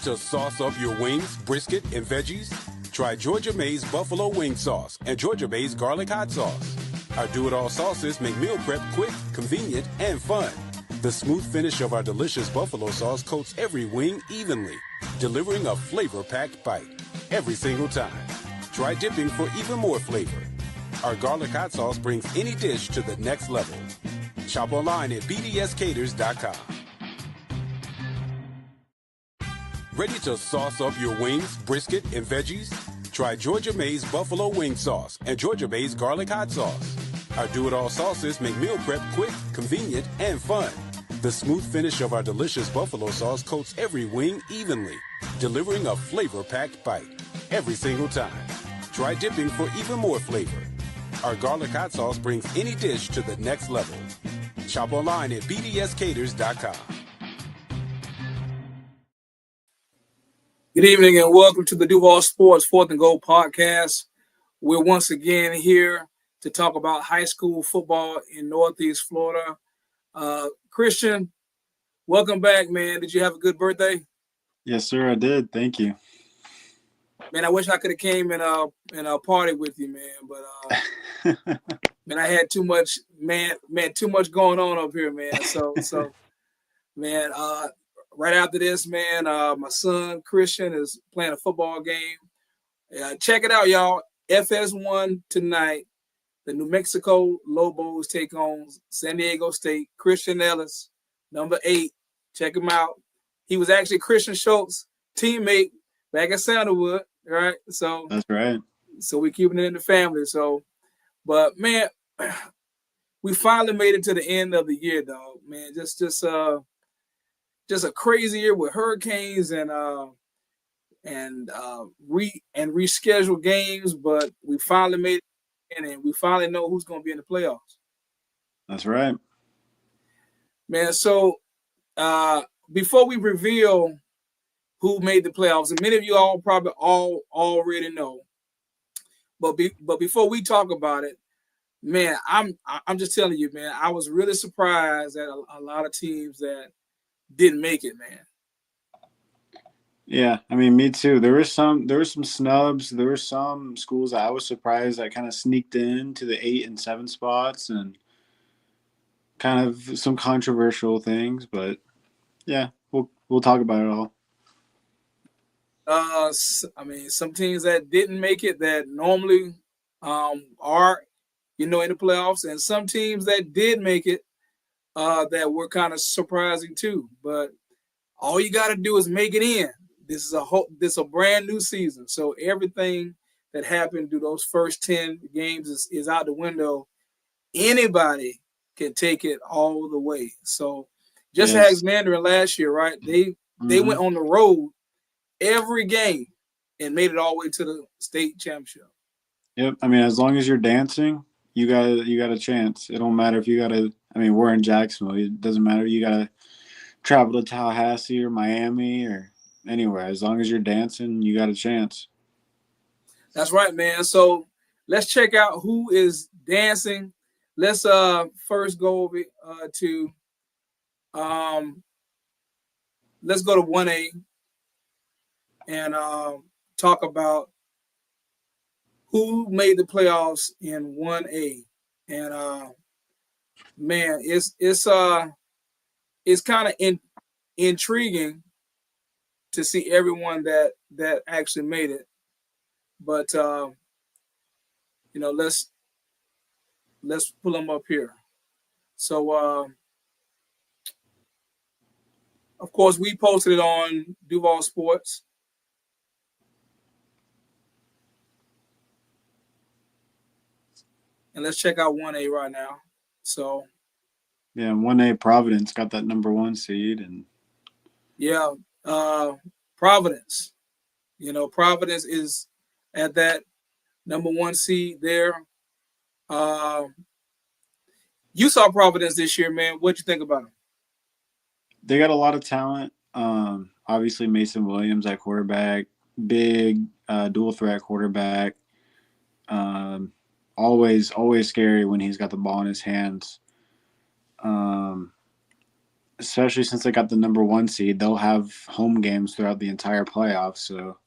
to sauce up your wings, brisket, and veggies? Try Georgia May's Buffalo Wing Sauce and Georgia May's Garlic Hot Sauce. Our do-it-all sauces make meal prep quick, convenient, and fun. The smooth finish of our delicious buffalo sauce coats every wing evenly, delivering a flavor-packed bite every single time. Try dipping for even more flavor. Our garlic hot sauce brings any dish to the next level. Shop online at bdscaters.com. Ready to sauce up your wings, brisket, and veggies? Try Georgia May's Buffalo Wing Sauce and Georgia May's Garlic Hot Sauce. Our do-it-all sauces make meal prep quick, convenient, and fun. The smooth finish of our delicious buffalo sauce coats every wing evenly, delivering a flavor-packed bite every single time. Try dipping for even more flavor. Our garlic hot sauce brings any dish to the next level. Shop online at bdscaters.com. Good evening and welcome to the Duval Sports 4th and Goal podcast. We're once again here to talk about high school football in Northeast Florida. Christian, welcome back, man. Did you have a good birthday? Yes, sir, I did. Thank you. Man, I wish I could have came and party with you, man. But man, I had too much going on up here, man. So man, right after this, man, my son Christian is playing a football game. Check it out, y'all. FS1 tonight. The New Mexico Lobos take on San Diego State. Christian Ellis, number 8. Check him out. He was actually Christian Schultz's teammate back at Sandalwood, right? So that's right. So we're keeping it in the family. So, but man, we finally made it to the end of the year, dog. Man, just a crazy year with hurricanes and rescheduled games, but we finally made it in, and we finally know who's going to be in the playoffs. That's right, man. So before we reveal who made the playoffs, and many of you all probably already know, but before we talk about it, man, I'm just telling you, man, I was really surprised at a lot of teams that didn't make it, man. Yeah, I mean, me too. There were some snubs. There were some schools that I was surprised that kind of sneaked into the 8 and 7 spots, and kind of some controversial things. But yeah, we'll talk about it all. I mean, some teams that didn't make it that normally are, in the playoffs, and some teams that did make it that were kind of surprising too. But all you got to do is make it in. This is a brand new season, so everything that happened through those first 10 games is out the window. Anybody can take it all the way. So just Yes. as Mandarin last year, right? They went on the road every game and made it all the way to the state championship. Yep. I mean, as long as you're dancing, you got a chance. It don't matter if you got to. I mean, we're in Jacksonville. It doesn't matter. You got to travel to Tallahassee or Miami or anywhere. As long as you're dancing, you got a chance. That's right, man. So let's check out who is dancing. Let's first go over to let's go to 1A and talk about who made the playoffs in 1A. And man, it's kind of intriguing to see everyone that actually made it. But let's pull them up here. So of course we posted it on Duval Sports. And let's check out 1A right now. So yeah, 1A Providence got that number 1 seed, and yeah, Providence. Providence is at that number 1 seed there. You saw Providence this year, man. What'd you think about them? They got a lot of talent. Obviously, Mason Williams at quarterback, big dual threat quarterback. Always scary when he's got the ball in his hands. especially since they got the number 1 seed, they'll have home games throughout the entire playoffs. So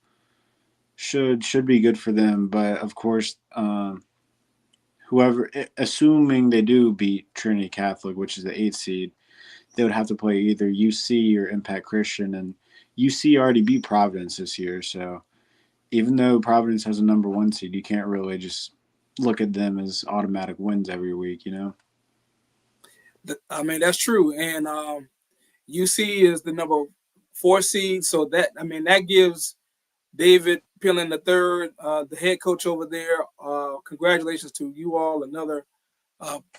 should be good for them. But of course, whoever, assuming they do beat Trinity Catholic, which is the 8th seed, they would have to play either UC or Impact Christian, and UC already beat Providence this year. So even though Providence has a number 1 seed, you can't really just look at them as automatic wins every week, you know? I mean, that's true. And UC is the number 4 seed. So that gives David Pillin III, the head coach over there, congratulations to you all, another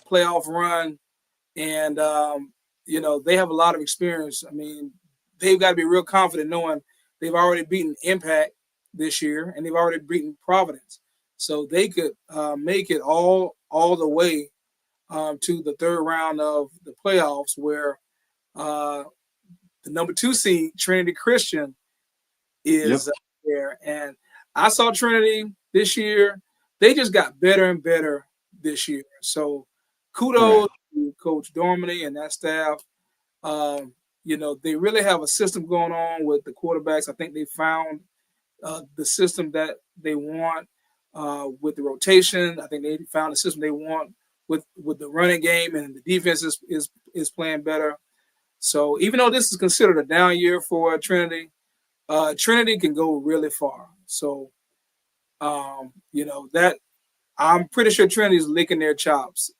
playoff run. And, they have a lot of experience. I mean, they've got to be real confident knowing they've already beaten Impact this year and they've already beaten Providence. So they could make it all the way to the third round of the playoffs where the number 2 seed, Trinity Christian, is there. And I saw Trinity this year. They just got better and better this year. So kudos to Coach Dormany and that staff. They really have a system going on with the quarterbacks. I think they found the system that they want with the rotation. I think they found the system they want with the running game, and the defense is playing better. So even though this is considered a down year for Trinity, Trinity can go really far. So, that I'm pretty sure Trinity's licking their chops,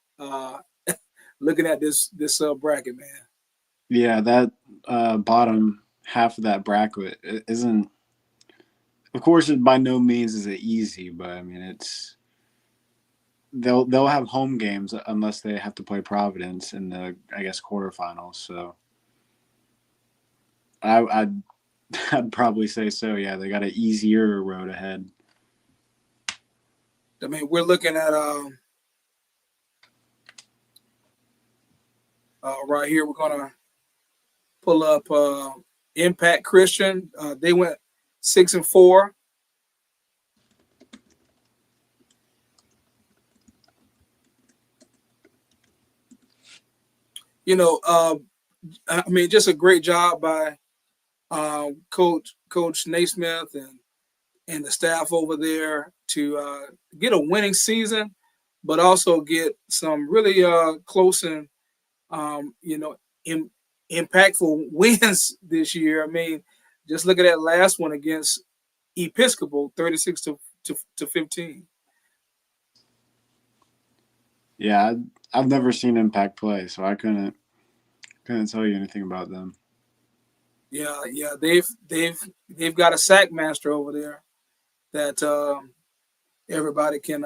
looking at this bracket, man. Yeah, that bottom half of that bracket isn't. Of course, it by no means is it easy, but I mean they'll have home games unless they have to play Providence in the, I guess, quarterfinals. So I'd probably say so. Yeah, they got an easier road ahead. I mean, we're looking at right here. We're gonna pull up Impact Christian. They went 6-4. I mean, just a great job by Coach Naismith and the staff over there to get a winning season, but also get some really close and impactful wins this year. I mean, just look at that last one against Episcopal, 36-15. Yeah, I've never seen Impact play, so I couldn't tell you anything about them. Yeah, they've got a sack master over there that everybody can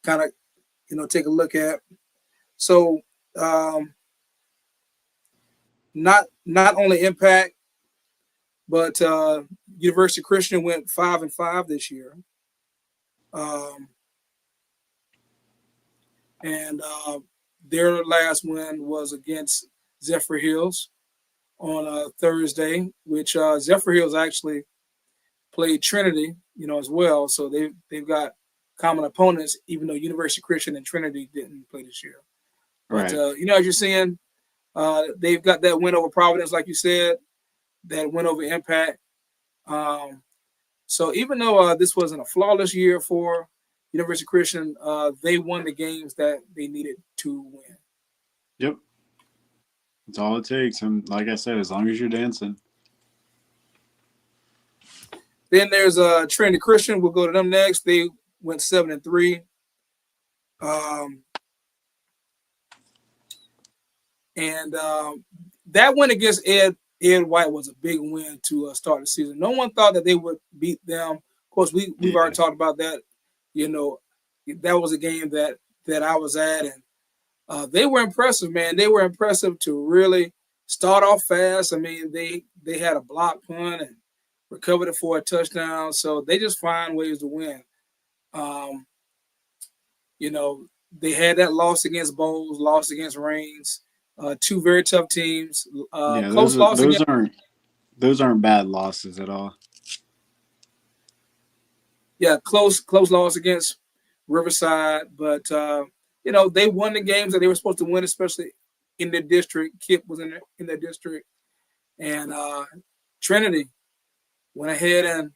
kind of take a look at. So not only Impact, but University Christian went 5-5 this year. And their last win was against Zephyr Hills on Thursday, which Zephyr Hills actually played Trinity, as well. So they've got common opponents, even though University Christian and Trinity didn't play this year. But, Right. As you're seeing, they've got that win over Providence, like you said, that win over Impact. So even though this wasn't a flawless year for University Christian, they won the games that they needed to win. Yep. That's all it takes. And like I said, as long as you're dancing. Then there's Trinity Christian. We'll go to them next. They went 7-3. And that win against Ed White was a big win to start the season. No one thought that they would beat them. Of course, we've already talked about that. That was a game that I was at, and they were impressive, man. They were impressive to really start off fast. I mean, they had a block punt and recovered it for a touchdown. So they just find ways to win. They had that loss against Bowles, loss against Reigns, two very tough teams. Those aren't bad losses at all. Yeah, close loss against Riverside, but they won the games that they were supposed to win, especially in the district. Kip was in the district, and Trinity went ahead and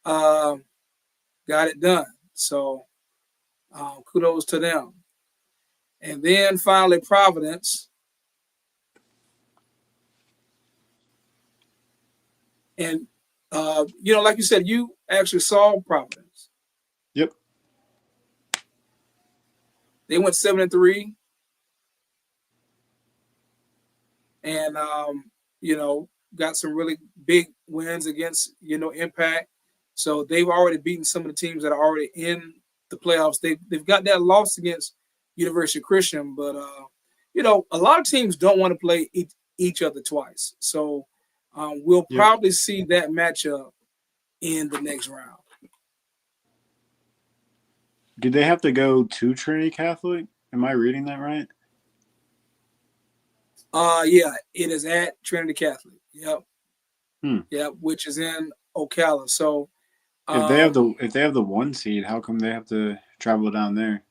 got it done. So kudos to them. And then finally Providence. And like you said, you actually saw Providence. Yep. They went 7-3. And got some really big wins against Impact. So they've already beaten some of the teams that are already in the playoffs. They've got that loss against University Christian, but a lot of teams don't want to play each other twice. So we'll probably see that matchup in the next round. Did they have to go to Trinity Catholic? Am I reading that right? Yeah, it is at Trinity Catholic. Yep. Yep, which is in Ocala. So if they have the 1 seed, how come they have to travel down there?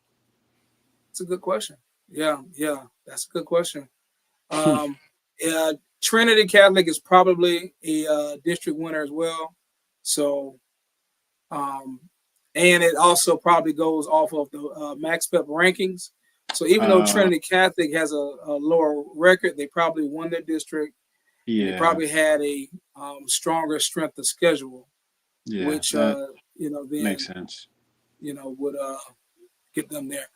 It's a good question. Yeah, that's a good question. Trinity Catholic is probably a district winner as well. So, and it also probably goes off of the Max Pep rankings. So even though Trinity Catholic has a lower record, they probably won their district. Yeah, they probably had a stronger strength of schedule, which then makes sense. Would get them there.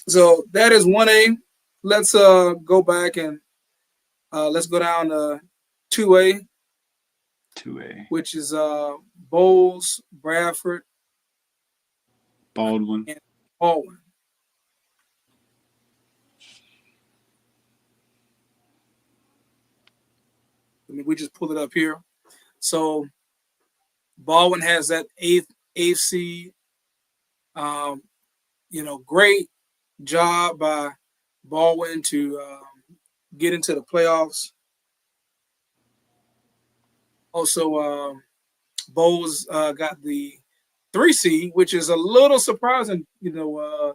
So that is 1A. Let's go back and let's go down to 2A. 2A, which is Bowles, Bradford, Baldwin, and Baldwin. We just pulled it up here. So Baldwin has that eighth seed. Great job by Baldwin to get into the playoffs. Also, Bowles got the 3 seed, which is a little surprising, to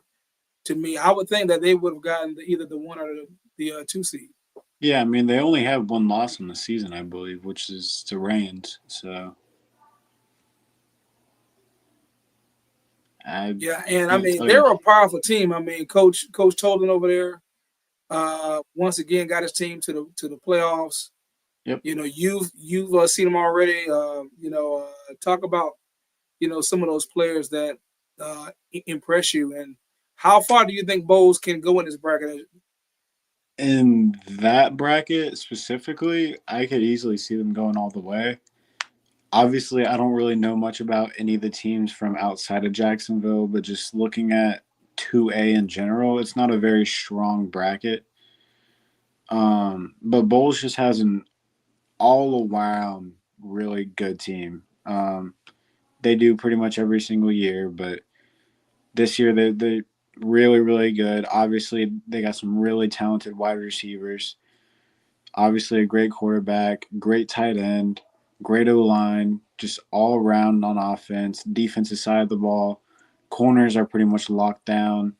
me. I would think that they would have gotten either the 1 or the 2 seed. Yeah, I mean, they only have 1 loss in the season, I believe, which is to Reigns. So, they're a powerful team. I mean, Coach Tolan over there, once again got his team to the playoffs. Yep. You've seen them already. Talk about some of those players that impress you, and how far do you think Bowles can go in this bracket? In that bracket specifically, I could easily see them going all the way. Obviously, I don't really know much about any of the teams from outside of Jacksonville, but just looking at 2A in general, it's not a very strong bracket. But Bowles just has an all-around really good team. They do pretty much every single year, but this year they're really, really good. Obviously, they got some really talented wide receivers. Obviously, a great quarterback, great tight end, great O-line, just all around on offense. Defensive side of the ball, corners are pretty much locked down.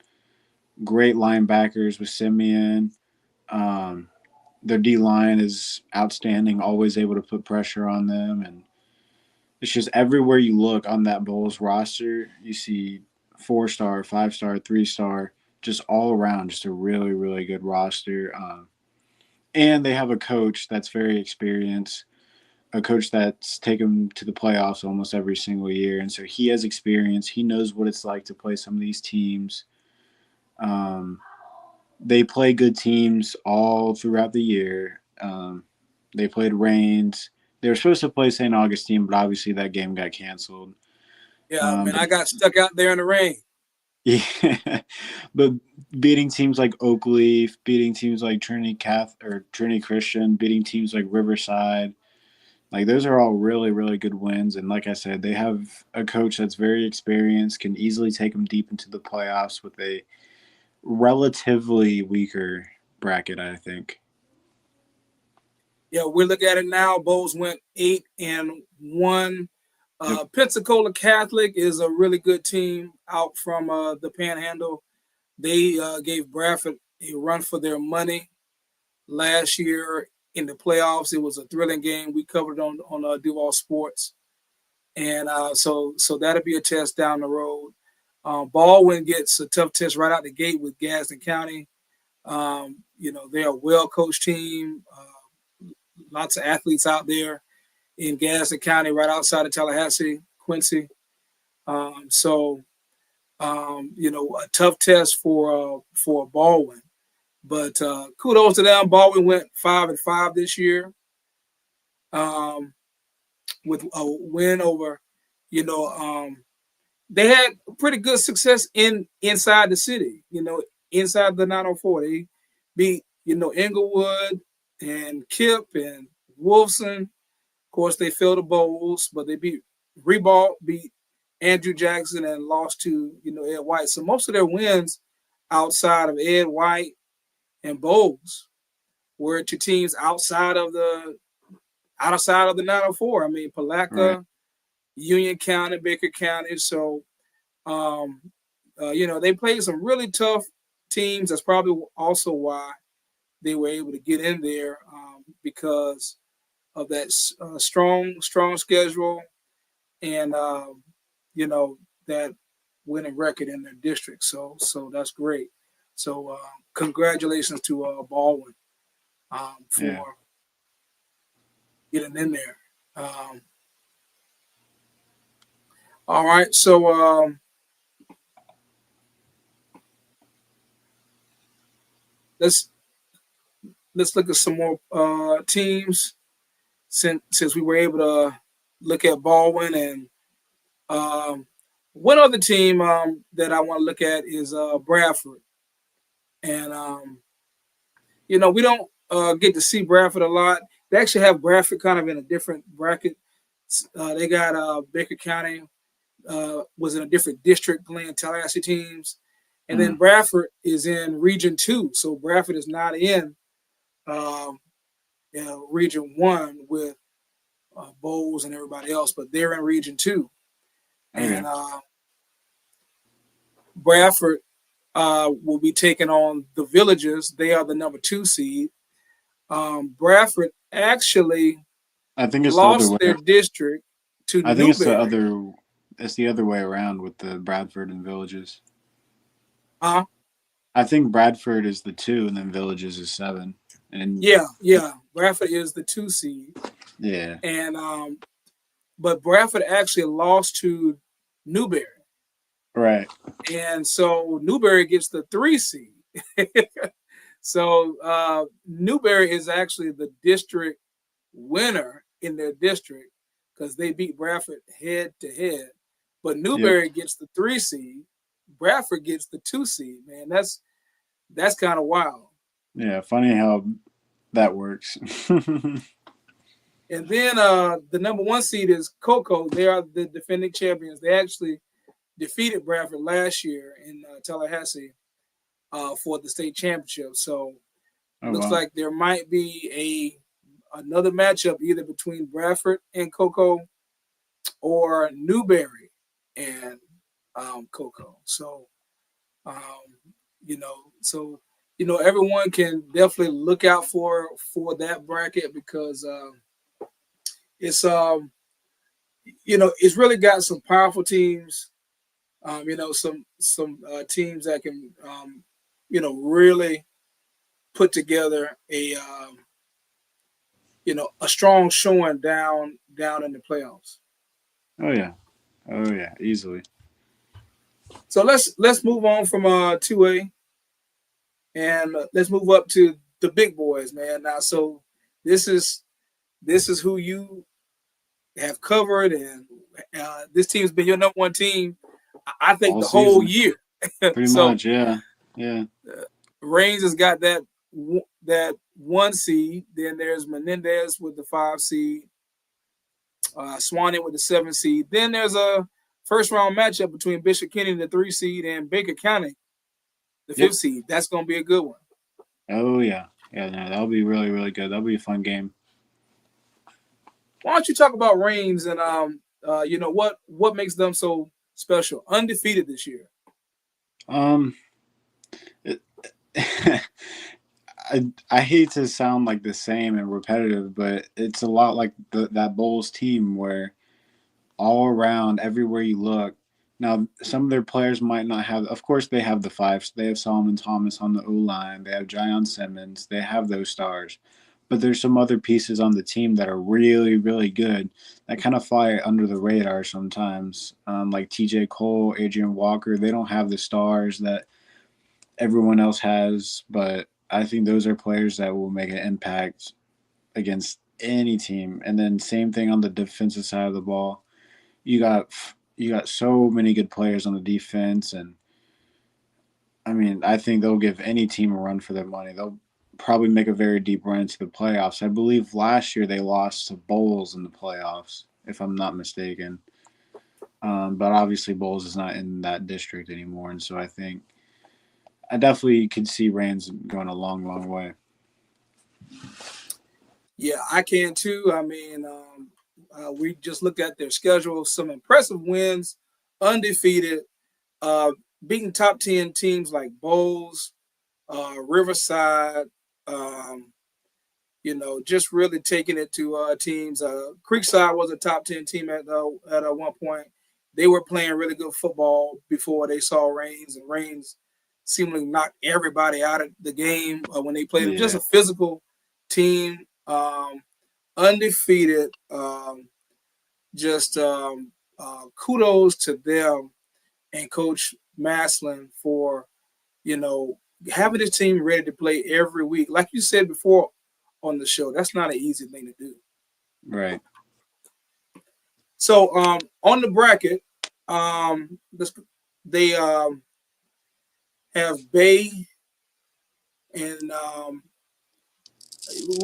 Great linebackers with Simeon. Their D-line is outstanding, always able to put pressure on them. And it's just everywhere you look on that Bulls roster, you see 4-star, 5-star, 3-star, just all around, just a really, really good roster. And they have a coach that's very experienced, a coach that's taken them to the playoffs almost every single year. And so he has experience. He knows what it's like to play some of these teams. They play good teams all throughout the year. They played Reigns. They were supposed to play St. Augustine, but obviously that game got canceled. Yeah, I got stuck out there in the rain. Yeah, but beating teams like Oakleaf, beating teams like Trinity Christian, beating teams like Riverside, like those are all really, really good wins. And like I said, they have a coach that's very experienced, can easily take them deep into the playoffs with a relatively weaker bracket, I think. Yeah, we look at it now. Bowles went 8-1. Yep. Pensacola Catholic is a really good team out from the Panhandle. They gave Bradford run for their money last year in the playoffs. It was a thrilling game. We covered it on Duval Sports, and so that'll be a test down the road. Baldwin gets a tough test right out the gate with Gadsden County. They're a well-coached team. Lots of athletes out there in Gadsden County, right outside of Tallahassee, Quincy. A tough test for Baldwin. But kudos to them. Baldwin went 5-5 this year, with a win over. They had pretty good success inside the city. Inside the 904, they beat Inglewood and Kip and Wolfson. Of course, they fell to Bowles, but they beat Reebok, beat Andrew Jackson, and lost to Ed White. So most of their wins outside of Ed White and Bowles were to teams outside of the 904. I mean, Palatka, right. Union County, Baker County. So, they played some really tough teams. That's probably also why they were able to get in there, because of that strong schedule and that winning record in their district. So that's great. So congratulations to Baldwin for getting in there. All right, so let's look at some more teams since we were able to look at Baldwin. And one other team that I want to look at is Bradford. And we don't get to see Bradford a lot. They actually have Bradford kind of in a different bracket. They got Baker County was in a different district playing Tallahassee teams. And then Bradford is in Region 2. So Bradford is not in Region 1 with Bowles and everybody else, but they're in Region 2. Okay. And Bradford will be taking on the Villages. They are the number 2 seed. Bradford actually lost their district to Newberry. I think it's the other way around with the Bradford and Villages. I think Bradford is the 2 and then Villages is 7. And Bradford is the 2 seed. Yeah. And but Bradford actually lost to Newberry. Right. And so Newberry gets the 3 seed. So Newberry is actually the district winner in their district because they beat Bradford head to head. But Newberry gets the 3 seed. Bradford gets the 2 seed. Man, that's kind of wild. Yeah, funny how that works. And then the number 1 seed is Cocoa. They are the defending champions. They actually defeated Bradford last year in Tallahassee for the state championship. So looks like there might be another matchup either between Bradford and Cocoa or Newberry and Cocoa. So, everyone can definitely look out for that bracket because it's it's really got some powerful teams. Some teams that can really put together a strong showing down in the playoffs. Oh yeah, easily. So let's move on from 2A and let's move up to the big boys, man. Now, so this is who you have covered, and this team's been your number 1 team, I think, the whole year. Pretty much, yeah. Reigns has got that 1 seed. Then there's Menendez with the 5 seed. Swanee with the 7 seed. Then there's a first round matchup between Bishop Kenny, the 3 seed, and Baker County, the 5th seed. That's going to be a good one. Oh yeah, no, that'll be really, really good. That'll be a fun game. Why don't you talk about Reigns and what makes them so special, undefeated this year? I hate to sound like the same and repetitive, but it's a lot like that Bulls team where all around, everywhere you look. Now, some of their players might not have. Of course, they have the fives. They have Solomon Thomas on the O line. They have Jayon Simmons. They have those stars. But there's some other pieces on the team that are really, really good that kind of fly under the radar sometimes. Like T.J. Cole, Adrian Walker. They don't have the stars that everyone else has, but I think those are players that will make an impact against any team. And then same thing on the defensive side of the ball. You got you got so many good players on the defense, and I mean, I think they'll give any team a run for their money. They'll probably make a very deep run into the playoffs. I believe last year they lost to Bulls in the playoffs, if I'm not mistaken. But obviously, Bulls is not in that district anymore, and so I think I definitely could see Reigns going a long, long way. Yeah, I can too. I mean, we just looked at their schedule. Some impressive wins, undefeated, uh, beating top 10 teams like Bulls, Riverside. Um, just really taking it to teams. Creekside was a top 10 team at one point. They were playing really good football before they saw Reigns, and Reigns seemingly knocked everybody out of the game when they played them. Just Yeah, a physical team, undefeated. Just kudos to them and Coach Maslin for you know having his team ready to play every week. Like you said before on the show, that's not an easy thing to do. right. So on the bracket, this, they have Bay and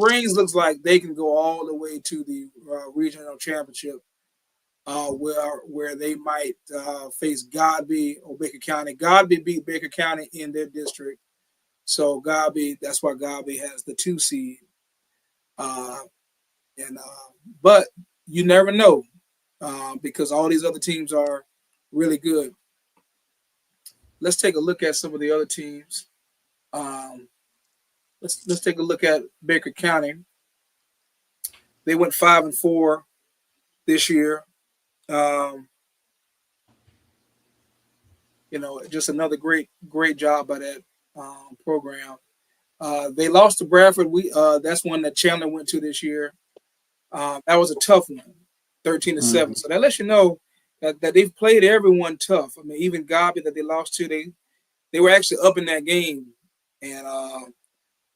Reigns looks like they can go all the way to the regional championship, where they might face Godby or Baker County. Godby beat Baker County in their district, so Godby. That's why Godby has the 2 seed. Uh, and but you never know because all these other teams are really good. Let's take a look at some of the other teams. Um, let's take a look at Baker County. They went 5-4 this year. Um, just another great job by that program. They lost to Bradford. That's one that Chandler went to this year. That was a tough one, 13-7. Mm-hmm. So that lets you know that they've played everyone tough. I mean, even Gabi that they lost to, they were actually up in that game and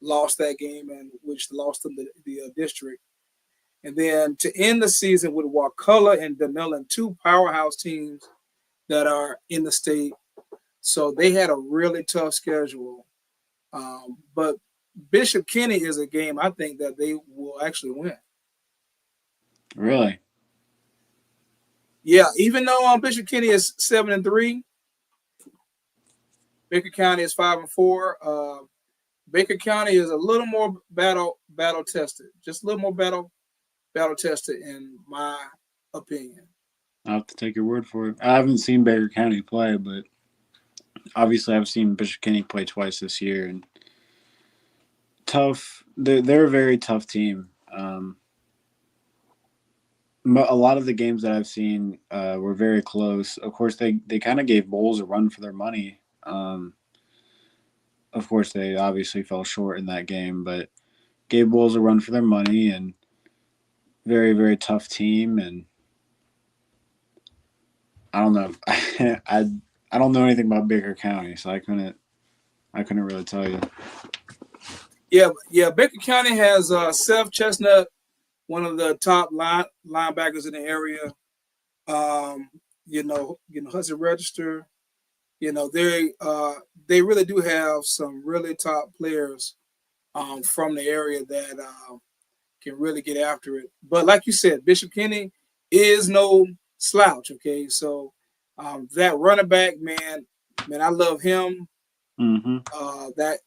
lost that game, and which lost them the district. And then to end the season with Wakulla and Dunellen, two powerhouse teams that are in the state. So they had a really tough schedule. But Bishop Kenny is a game I think that they will actually win. Really? Yeah, even though Bishop Kenny is 7-3, Baker County is 5-4. Baker County is a little more battle tested, just a little more battle tested in my opinion. I'll have to take your word for it. I haven't seen Baker County play, but obviously I've seen Bishop Kenny play twice this year, and tough. They're a very tough team. A lot of the games that I've seen were very close. Of course, they kind of gave Bulls a run for their money. Of course, they obviously fell short in that game, but gave Bulls a run for their money, and very, very tough team. And I don't know. I don't know anything about Baker County, so I couldn't really tell you. Yeah. Baker County has Seth Chestnut, one of the top linebackers in the area. Hudson Register. They really do have some really top players from the area that can really get after it. But like you said, Bishop Kenny is no slouch. Okay, so that running back, man, I love him. Mm-hmm. That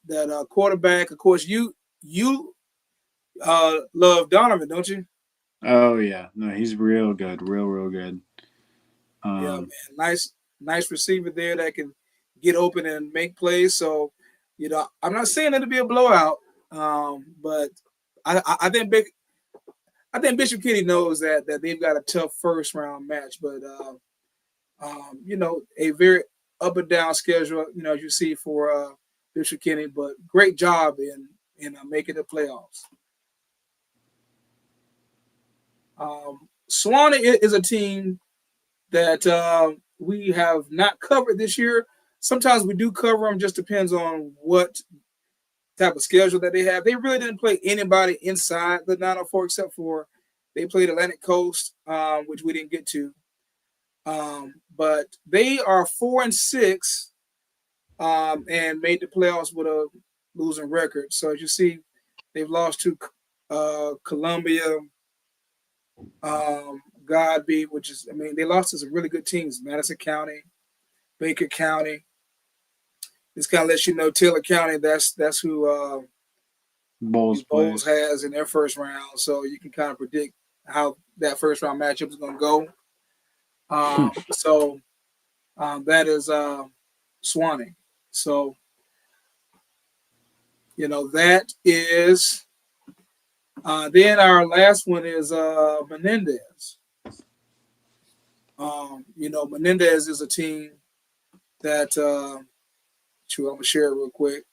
quarterback, of course, you love Donovan, don't you? Oh yeah, no, he's real good, real good. Yeah, man, nice receiver there that can get open and make plays. So I'm not saying it'll be a blowout, but I think Bishop Kenny knows that they've got a tough first round match, but a very up and down schedule, as you see for Bishop Kenny, but great job in making the playoffs. Swanee is a team that we have not covered this year. Sometimes we do cover them, just depends on what type of schedule that they have. They really didn't play anybody inside the 904 except for they played Atlantic Coast, which we didn't get to. But they are 4-6 and made the playoffs with a losing record. So as you see, they've lost to Columbia, Godby, they lost to some really good teams. Madison County, Baker County. This kind of lets you know Taylor County, that's who Bowles has in their first round. So you can kind of predict how that first round matchup is going to go. So that is Swanee. So, that is then our last one is Menendez. Menendez is a team that I'm going to share it real quick.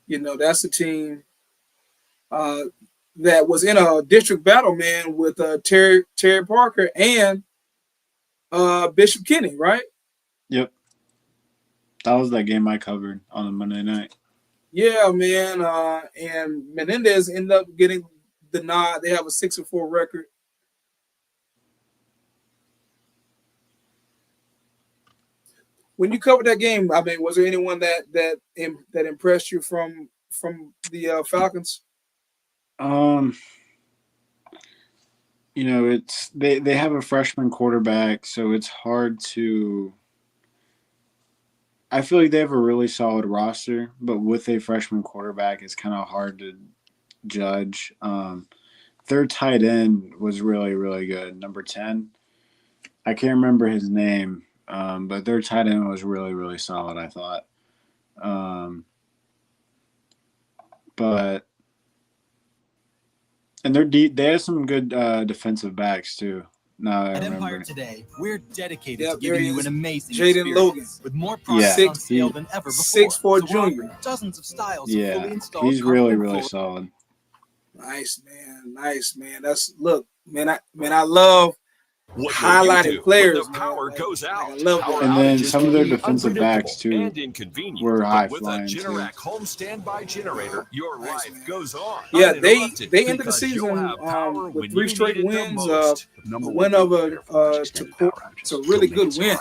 That's a team that was in a district battle, man, with Terry Parker and Bishop Kenny, right? Yep. That was that game I covered on a Monday night. Yeah, man. And Menendez ended up getting the nod. They have a 6-4 record. When you covered that game, was there anyone that impressed you from the Falcons? It's they have a freshman quarterback, so it's hard to. I feel like they have a really solid roster, but with a freshman quarterback, it's kind of hard to judge. Their tight end was really, really good. Number 10. I can't remember his name, but their tight end was really, really solid, I thought. And they have some good defensive backs too. Now I remember. At Empire Today, we're dedicated to giving you an amazing Jaden Logan. With more products on sale than ever before. 6'4" junior. Dozens of styles of fully installed. He's really, really solid. Nice, man. I love highlighted players. The power goes out. I love that. And then some of their defensive backs too were high flying. With a Generac home standby generator, your life goes on. Yeah, they ended the season with 3 straight wins. A win over Tacoma. It's a really good win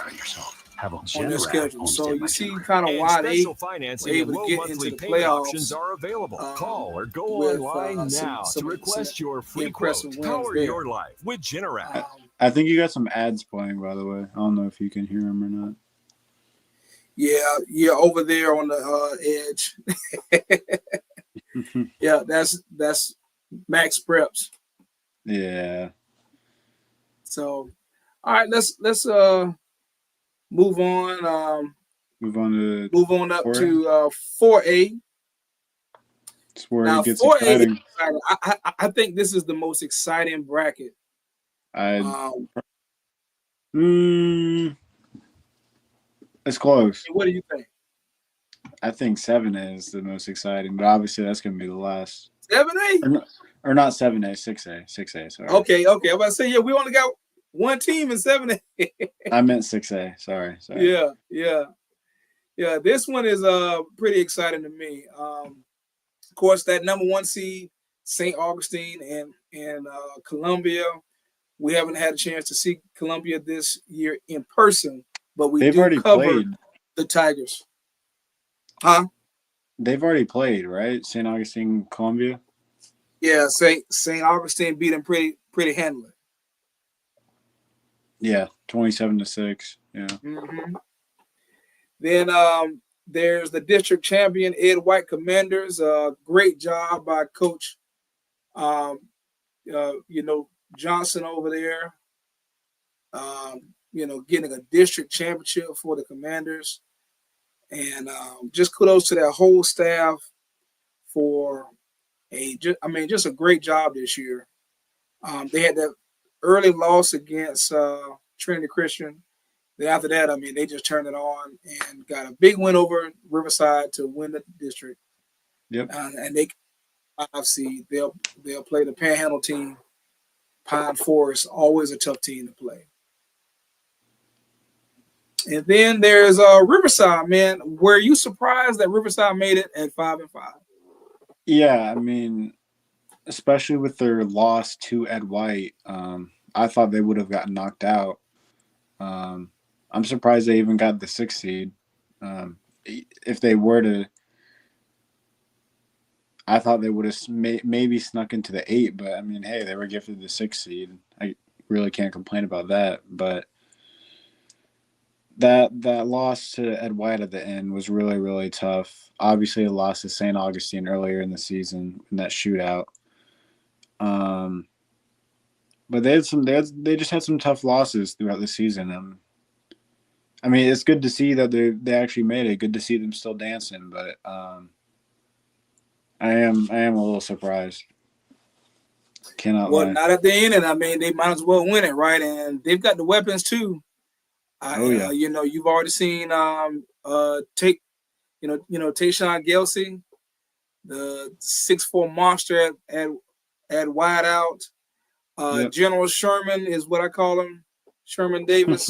on their schedule. So you see kind of why they were able to get into the playoffs. Are available. Call or go online now to request your free quote. Power your life with Generac. I think you got some ads playing, by the way. I don't know if you can hear them or not. Yeah, over there on the edge. Yeah, that's Max Preps. Yeah. So, all right, let's move on. Move on up 4A. To 4A. It's where it gets exciting. I think this is the most exciting bracket. It's close. What do you think? I think 7A is the most exciting, but obviously that's going to be the last. 7A? Or not 7A, 6A. 6A, sorry. Okay. I'm about to say, we only got one team in 7A. I meant 6A. Sorry. Yeah. This one is pretty exciting to me. Of course, that number 1 seed, St. Augustine and Columbia. We haven't had a chance to see Columbia this year in person, but they've already played the Tigers. Huh? They've already played, right? St. Augustine, Columbia. Yeah, St. Augustine beat them pretty handily. Yeah, 27-6. Yeah. Mm-hmm. Then there's the district champion Ed White Commanders. Great job by Coach. Johnson over there. getting a district championship for the Commanders. And just kudos to that whole staff for just a great job this year. They had that early loss against Trinity Christian. Then after that, they just turned it on and got a big win over Riverside to win the district. Yep. And they 5 seed. They'll play the Panhandle team. Pine Forest, always a tough team to play. And then there's Riverside, man. Were you surprised that Riverside made it at 5-5? Yeah, especially with their loss to Ed White, I thought they would have gotten knocked out. I'm surprised they even got the 6th seed. If they were to, I thought they would have maybe snuck into the 8, but hey, they were gifted the 6th seed. I really can't complain about that. But that loss to Ed White at the end was really, really tough. Obviously, the loss to St. Augustine earlier in the season in that shootout. But they just had some tough losses throughout the season. It's good to see that they actually made it. Good to see them still dancing, but I am a little surprised. Cannot lie. Not at the end, and they might as well win it, right? And they've got the weapons too. Yeah. You've already seen Tayshawn Gelsey, the 6'4" monster at wideout. Yep. General Sherman is what I call him, Sherman Davis,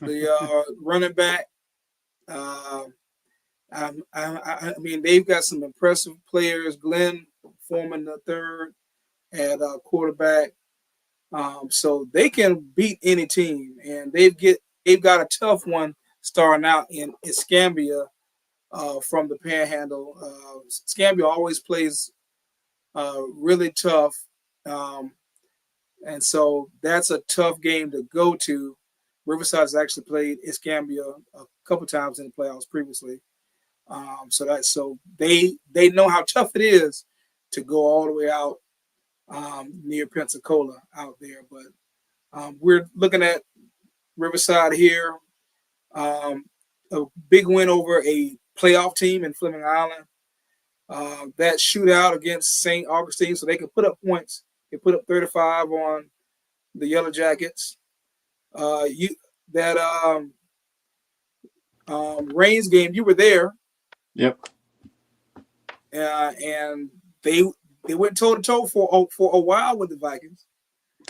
the running back. They've got some impressive players. Glenn Foreman III at quarterback, so they can beat any team. And they've got a tough one starting out in Escambia from the Panhandle. Escambia always plays really tough. And so that's a tough game to go to. Riverside has actually played Escambia a couple times in the playoffs previously. So they know how tough it is to go all the way out near Pensacola out there. But we're looking at Riverside here. A big win over a playoff team in Fleming Island. That shootout against St. Augustine, so they can put up points. They put up 35 on the Yellow Jackets. Reigns game, you were there. Yep. And they went toe to toe for a while with the Vikings.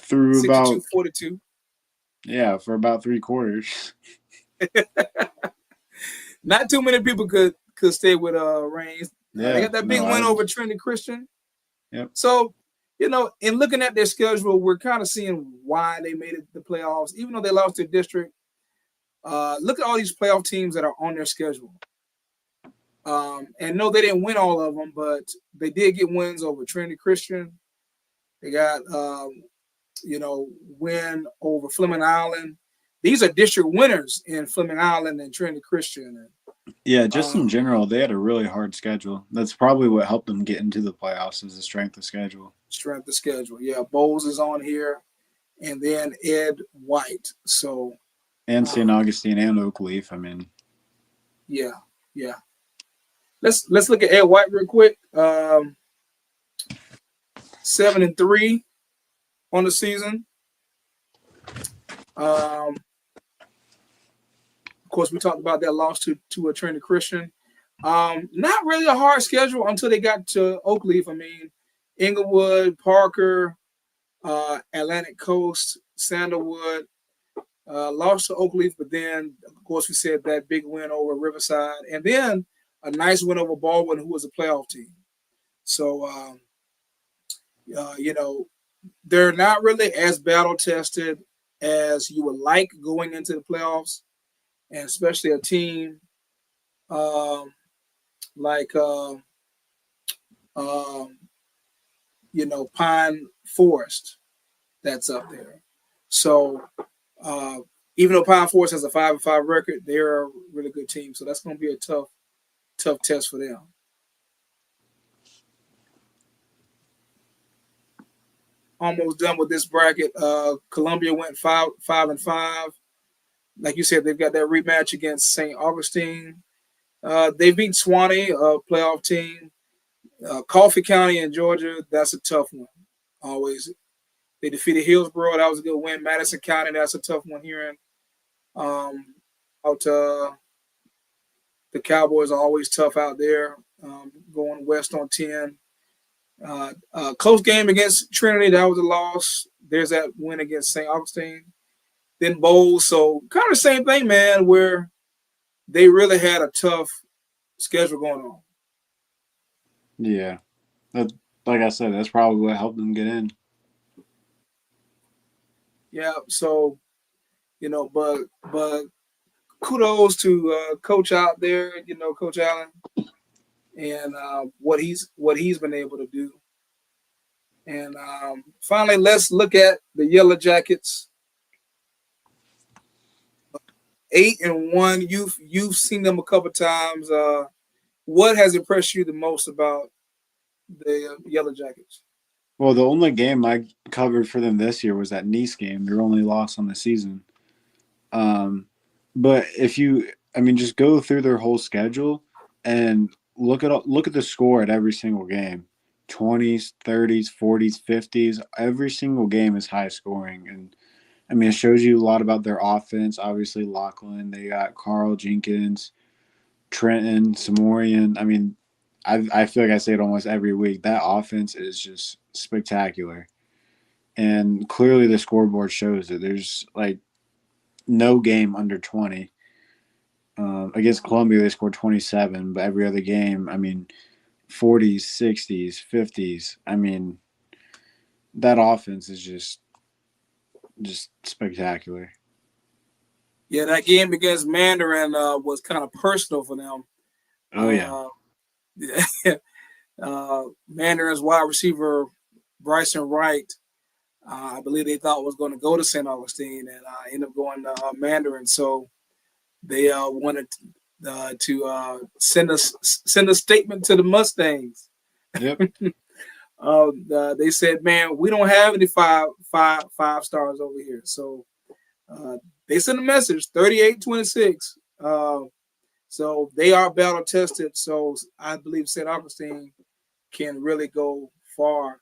Through 62-42. Yeah, for about 3 quarters. Not too many people could stay with Reigns. Yeah, they got that big win over Trinity Christian. Yep. So, in looking at their schedule, we're kind of seeing why they made it to the playoffs, even though they lost their district. Look at all these playoff teams that are on their schedule. And no, they didn't win all of them, but they did get wins over Trinity Christian. They got, win over Fleming Island. These are district winners in Fleming Island and Trinity Christian. Yeah, just in general, they had a really hard schedule. That's probably what helped them get into the playoffs is the strength of schedule. Strength of schedule. Yeah, Bowles is on here, and then Ed White. So and St. Augustine and Oakleaf. Yeah. Let's look at Ed White real quick. 7-3 on the season. Of course, we talked about that loss to a Trinity Christian. Not really a hard schedule until they got to Oakleaf. Inglewood, Parker, Atlantic Coast, Sandalwood, lost to Oakleaf, but then, of course, we said that big win over Riverside, and then a nice win over Baldwin, who was a playoff team. So, they're not really as battle-tested as you would like going into the playoffs, and especially a team like Pine Forest that's up there. So even though Pine Forest has a 5-5 record, they're a really good team. So that's going to be a tough test for them. almost done with this bracket. Columbia went 5-5. Like you said, they've got that rematch against St. Augustine. They beat Swanee, a playoff team. Coffee County in Georgia, that's a tough one. Always. They defeated Hillsborough. That was a good win. Madison County, that's a tough one here in the Cowboys are always tough out there, going west on 10. Close game against Trinity, that was a loss. There's that win against St. Augustine. Then Bowles, so kind of the same thing, man, where they really had a tough schedule going on. Yeah. Like I said, that's probably what helped them get in. Yeah, so, but kudos to Coach out there, Coach Allen, and what he's been able to do. And finally, let's look at the Yellow Jackets. 8-1. You've seen them a couple times. What has impressed you the most about the Yellow Jackets? Well, the only game I covered for them this year was that Nice game. Their only loss on the season. But just go through their whole schedule and look at the score at every single game. 20s, 30s, 40s, 50s. Every single game is high scoring. And, it shows you a lot about their offense. Obviously, Lachlan. They got Carl Jenkins, Trenton, Samorian. I feel like I say it almost every week. That offense is just spectacular. And clearly the scoreboard shows it. There's, no game under 20. Against Columbia, they scored 27, but every other game, 40s, 60s, 50s. That offense is just spectacular. Yeah, that game against Mandarin was kind of personal for them. Oh, yeah. Mandarin's wide receiver, Bryson Wright, I believe they thought was going to go to St. Augustine and ended up going to Mandarin. So they wanted to send a statement to the Mustangs. Yep. They said, "Man, we don't have any five stars over here." So they sent a message, 38-26. So they are battle tested. So I believe St. Augustine can really go far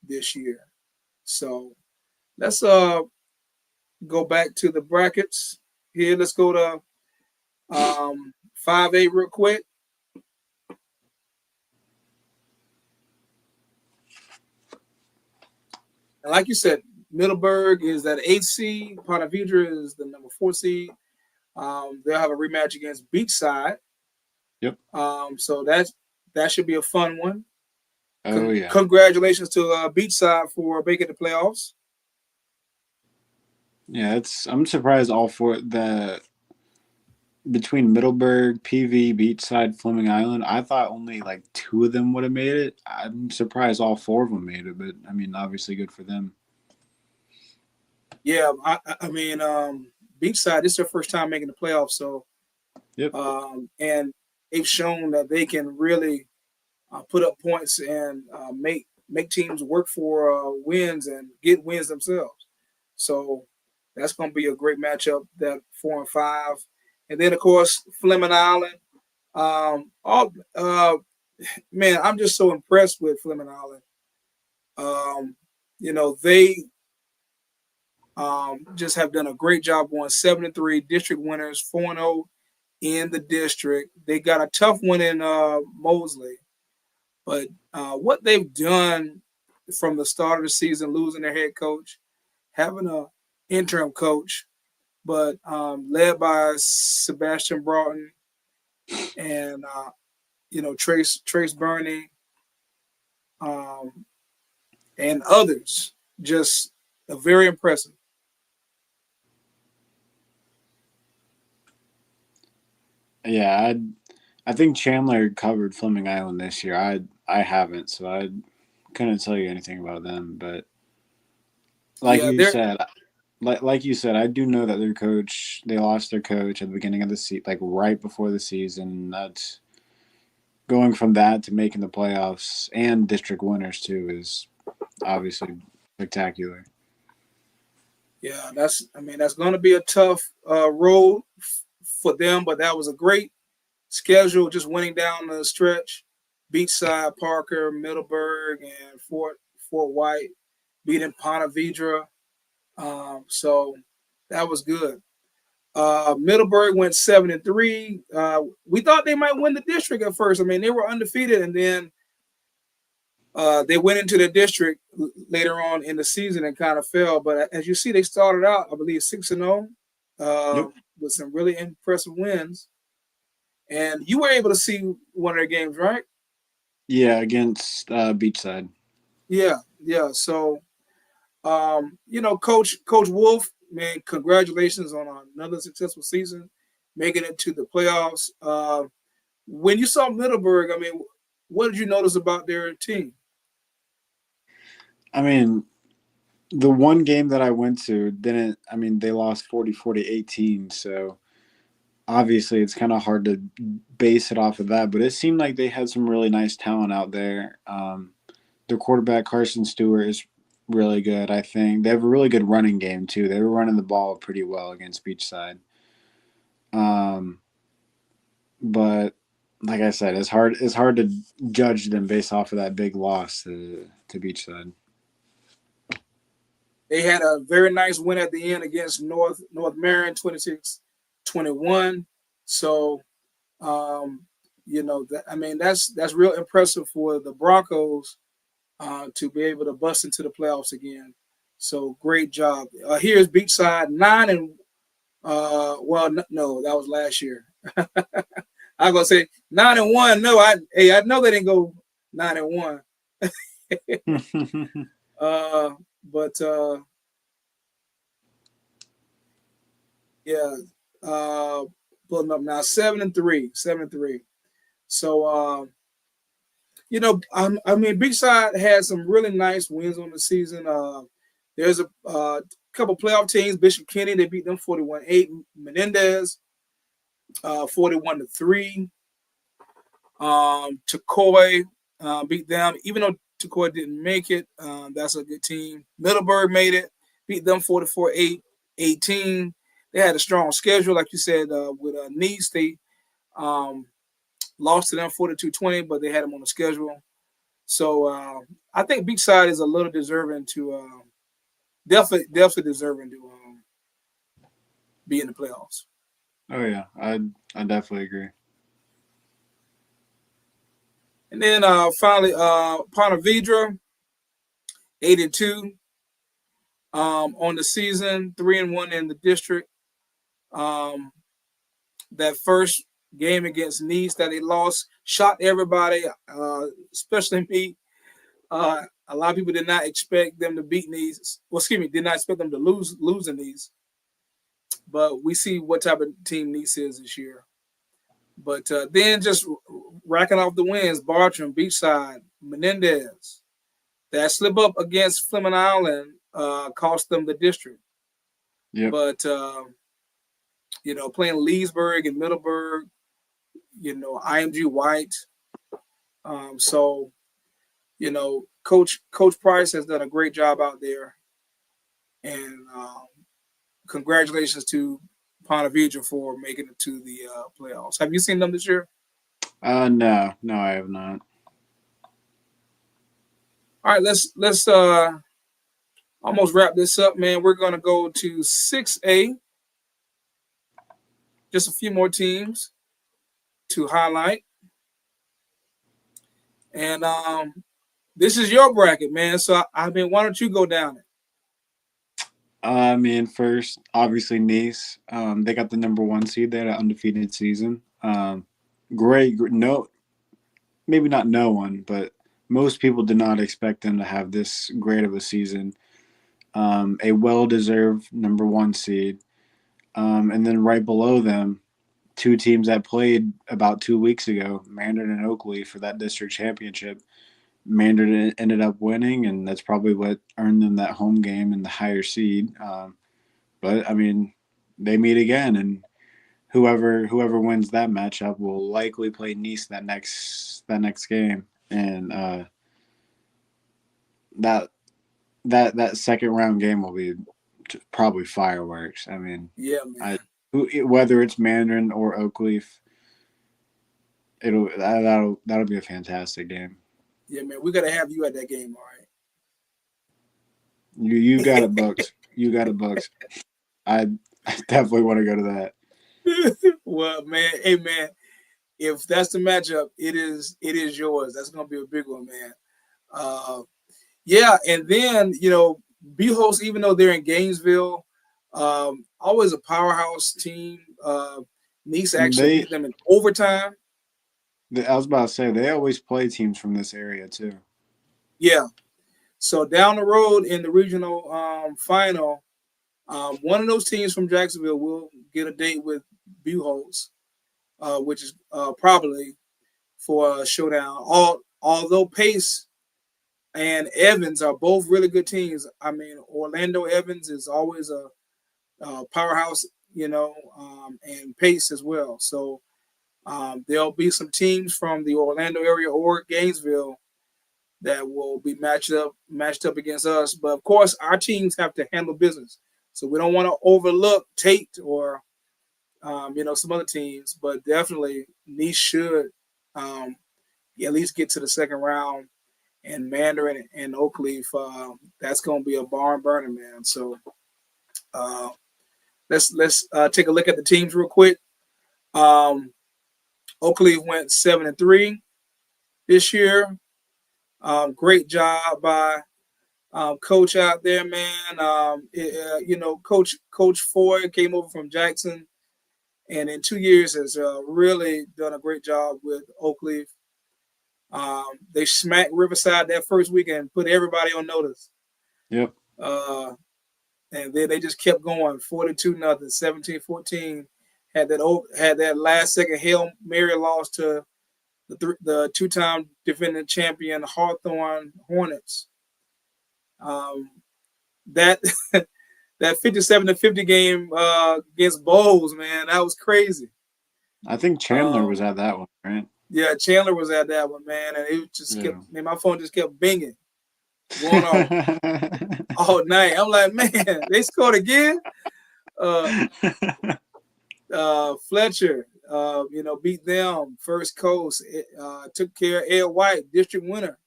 this year. So let's go back to the brackets here. Let's go to 5A real quick. And like you said, Middleburg is that 8th seed. Ponte Vedra is the number 4 seed. They'll have a rematch against Beachside. Yep. So that should be a fun one. Oh, yeah. Congratulations to Beachside for making the playoffs. Yeah, I'm surprised all four between Middleburg, PV, Beachside, Fleming Island. I thought only 2 of them would have made it. I'm surprised all 4 of them made it, but obviously good for them. Yeah, Beachside, this is their first time making the playoffs, so yep. And they've shown that they can really put up points and make teams work for wins and get wins themselves. So that's going to be a great matchup. That 4 and 5, and then of course Fleming Island. Man, I'm just so impressed with Fleming Island. They just have done a great job going 7-3, district winners, 4-0 in the district. They got a tough one in Mosley. But what they've done from the start of the season, losing their head coach, having an interim coach, but led by Sebastian Broughton and, Trace Burney and others, just very impressive. Yeah, I think Chandler covered Fleming Island this year. I haven't, so I couldn't tell you anything about them. But like you said, I do know that their coach, they lost their coach at the beginning of the season, right before the season. That's going from that to making the playoffs and district winners too is obviously spectacular. Yeah, that's going to be a tough road for them, but that was a great schedule, just winning down the stretch. Beachside, Parker, Middleburg, and Fort White, beating Ponte Vedra. So that was good. Middleburg went 7-3. We thought they might win the district at first. I mean, they were undefeated, and then they went into the district later on in the season and kind of fell. But as you see, they started out, I believe, 6-0 with some really impressive wins. And you were able to see one of their games, right? Yeah, against Beachside. Yeah. So, Coach Wolf, man, congratulations on another successful season, making it to the playoffs. When you saw Middleburg, I mean, what did you notice about their team? I mean, the one game that I went to didn't. I mean, they lost 40-18, so obviously it's kind of hard to base it off of that, but it seemed like they had some really nice talent out there. Their quarterback, Carson Stewart, is really good, I think. They have a really good running game, too. They were running the ball pretty well against Beachside. But like I said, it's hard to judge them based off of that big loss to Beachside. They had a very nice win at the end against North Marion, 26-21. So, that's real impressive for the Broncos to be able to bust into the playoffs again. So great job. Here's Beachside 9 no, that was last year. I was gonna say 9-1. No, I know they didn't go 9-1. But yeah, pulling up now 7-3. So Beachside had some really nice wins on the season. There's a couple playoff teams. Bishop Kenny, they beat them 41-8. Menendez, 41-3. Tukoi beat them, even though Tukoi didn't make it. That's a good team. Middleburg made it, beat them 44-18. They had a strong schedule, like you said, with Nice. They lost to them 42-20, but they had them on the schedule. So I think Beachside is a little deserving to definitely deserving to be in the playoffs. Oh yeah, I definitely agree. And then finally, Ponte Vedra, 8-2 on the season, 3-1 in the district. That first game against Nice that they lost shocked everybody, especially me. A lot of people did not expect them to beat Nice. Did not expect them to lose in Nice. But we see what type of team Nice is this year. But then just racking off the wins, Bartram, Beachside, Menendez. That slip up against Fleming Island cost them the district. Yep. But, playing Leesburg and Middleburg, IMG White. So, Coach Price has done a great job out there. And congratulations to Ponte Vedra for making it to the playoffs. Have you seen them this year? No, I have not. All right, let's almost wrap this up, man. We're gonna go to 6A. Just a few more teams to highlight, and this is your bracket, man. So why don't you go down it? First, obviously Nice. They got the number 1 seed. They had an undefeated season. Great. No, maybe not no one, but most people did not expect them to have this great of a season. A well-deserved number 1 seed. And then right below them, 2 teams that played about 2 weeks ago, Mandarin and Oakley, for that district championship. Mandarin ended up winning, and that's probably what earned them that home game and the higher seed. But they meet again, and whoever wins that matchup will likely play Nice that next game, and that that second round game will be probably fireworks. I mean, yeah, man. Whether it's Mandarin or Oakleaf, that'll be a fantastic game. Yeah, man. We gotta have you at that game, all right? You got it, Bucks. You got it, Bucks. I definitely want to go to that. Well, man, hey, man. If that's the matchup, it is yours. That's gonna be a big one, man. Yeah, and then Buchholz, even though they're in Gainesville, always a powerhouse team. Nice actually beat them in overtime. I was about to say they always play teams from this area too. Yeah. So down the road in the regional final, one of those teams from Jacksonville will get a date with Buchholz, which is probably for a showdown. Although Pace and Evans are both really good teams. I mean, Orlando Evans is always a powerhouse, and Pace as well. So there'll be some teams from the Orlando area or Gainesville that will be matched up against us. But of course, our teams have to handle business. So we don't want to overlook Tate or some other teams, but definitely Nice should at least get to the second round. And Mandarin and Oakleaf, that's going to be a barn burner, man. So let's take a look at the teams real quick. Oakleaf went 7-3 this year. Great job by coach out there, man. Coach Foy came over from Jackson, and in 2 years has really done a great job with Oakleaf. They smacked Riverside that first weekend, put everybody on notice. Yep. And then they just kept going, 42-0, 17-14. Had that last second Hail Mary loss to the two-time defending champion Hawthorne Hornets. That 57-50 game against Bowles, man, that was crazy. I think Chandler was at that one, right? Yeah, Chandler was at that one, man, and it just kept. Man, my phone just kept binging, going on all night. I'm like, man, they scored again. Fletcher, beat them. First Coast took care of Ed White, district winner.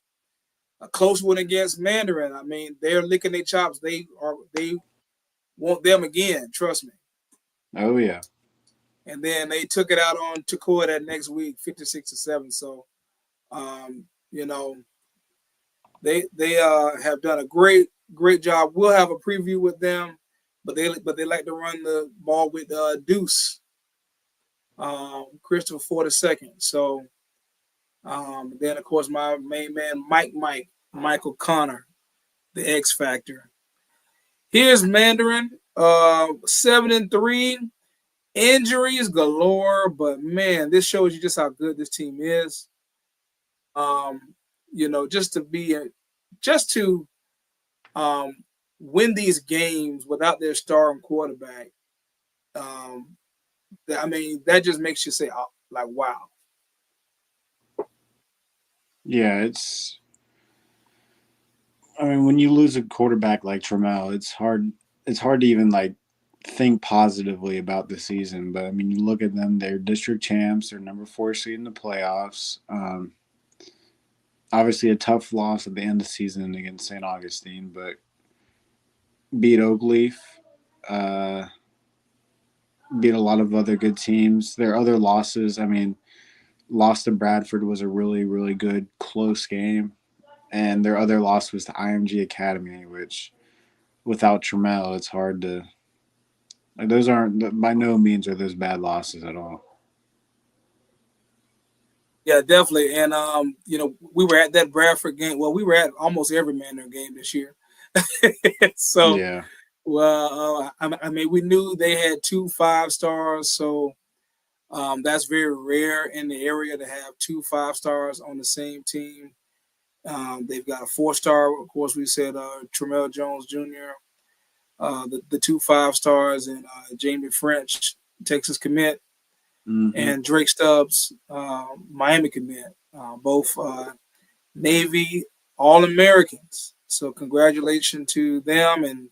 A close one against Mandarin. I mean, they're licking their chops. They want them again. Trust me. Oh yeah. And then they took it out on Toccoa that next week, 56-7. So, they have done a great job. We'll have a preview with them, but they like to run the ball with Deuce, Christopher Ford II. So, then of course my main man Michael Connor, the X Factor. Here's Mandarin, 7-3. Injuries galore, but man, this shows you just how good this team is. Just to win these games without their starting quarterback. That just makes you say, oh, like, wow. Yeah, when you lose a quarterback like Trammell, it's hard to even think positively about the season. But you look at them; they're district champs. They're number 4 seed in the playoffs. Obviously, a tough loss at the end of the season against St. Augustine, but beat Oakleaf, beat a lot of other good teams. Their other losses, lost to Bradford was a really, really good close game, and their other loss was to IMG Academy, which without Trammell, it's hard to. Those aren't, by no means are those bad losses at all. Yeah, definitely. And, we were at that Bradford game. Well, we were at almost every Mandarin game this year. So, yeah. Well, we knew they had 2 5-stars. So that's very rare in the area to have 2 5-stars on the same team. They've got a 4-star. Of course, we said Trammell Jones Jr., the 2 5-stars, and Jamie French, Texas commit, and Drake Stubbs, Miami commit, both Navy All-Americans. So congratulations to them and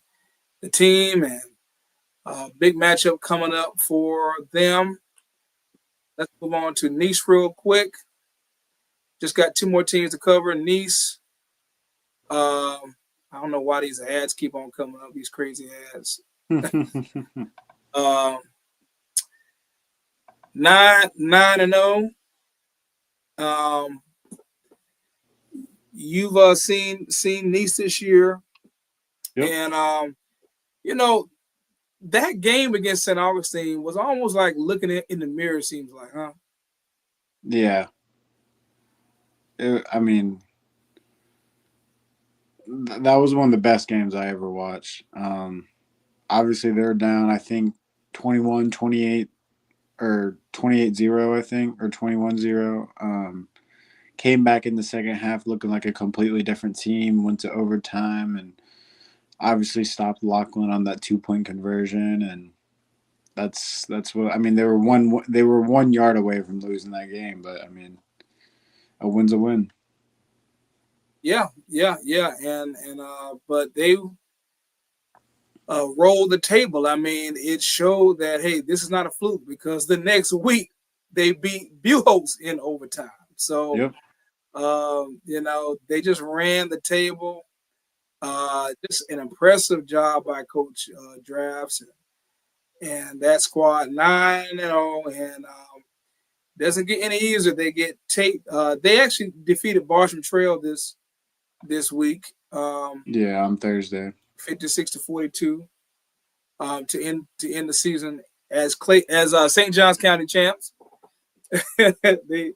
the team, and big matchup coming up for them. Let's move on to Nice real quick. Just got 2 more teams to cover. Nice. I don't know why these ads keep on coming up, these crazy ads. 9-0. You've seen Nice this year. Yep. And that game against St. Augustine was almost like looking in the mirror, seems like, huh? Yeah. I mean, that was one of the best games I ever watched. Obviously, they're down, I think, 21-28 or 28-0, I think, or 21-0. Came back in the second half looking like a completely different team, went to overtime, and obviously stopped Lachlan on that 2-point conversion. And that's what I mean. They were 1 yard away from losing that game, but I mean, a win's a win. Yeah. And but they rolled the table. I mean, it showed that, hey, this is not a fluke, because the next week they beat Buchholz in overtime. So, yep. They just ran the table. Just an impressive job by Coach Drafts and that squad. 9-0, and doesn't get any easier. They get they actually defeated Bartram Trail this week. On Thursday. 56-42 to end the season as St. Johns County champs. they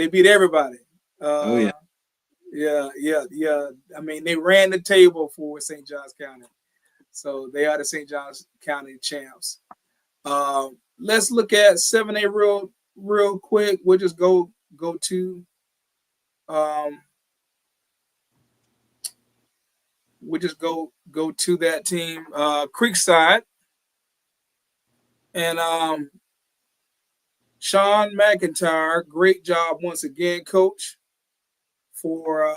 beat everybody. Yeah. I mean, they ran the table for St. Johns County, so they are the St. Johns County champs. Let's look at 7A real quick. We'll just go to that team, Creekside, and Sean McIntyre. Great job once again, Coach, for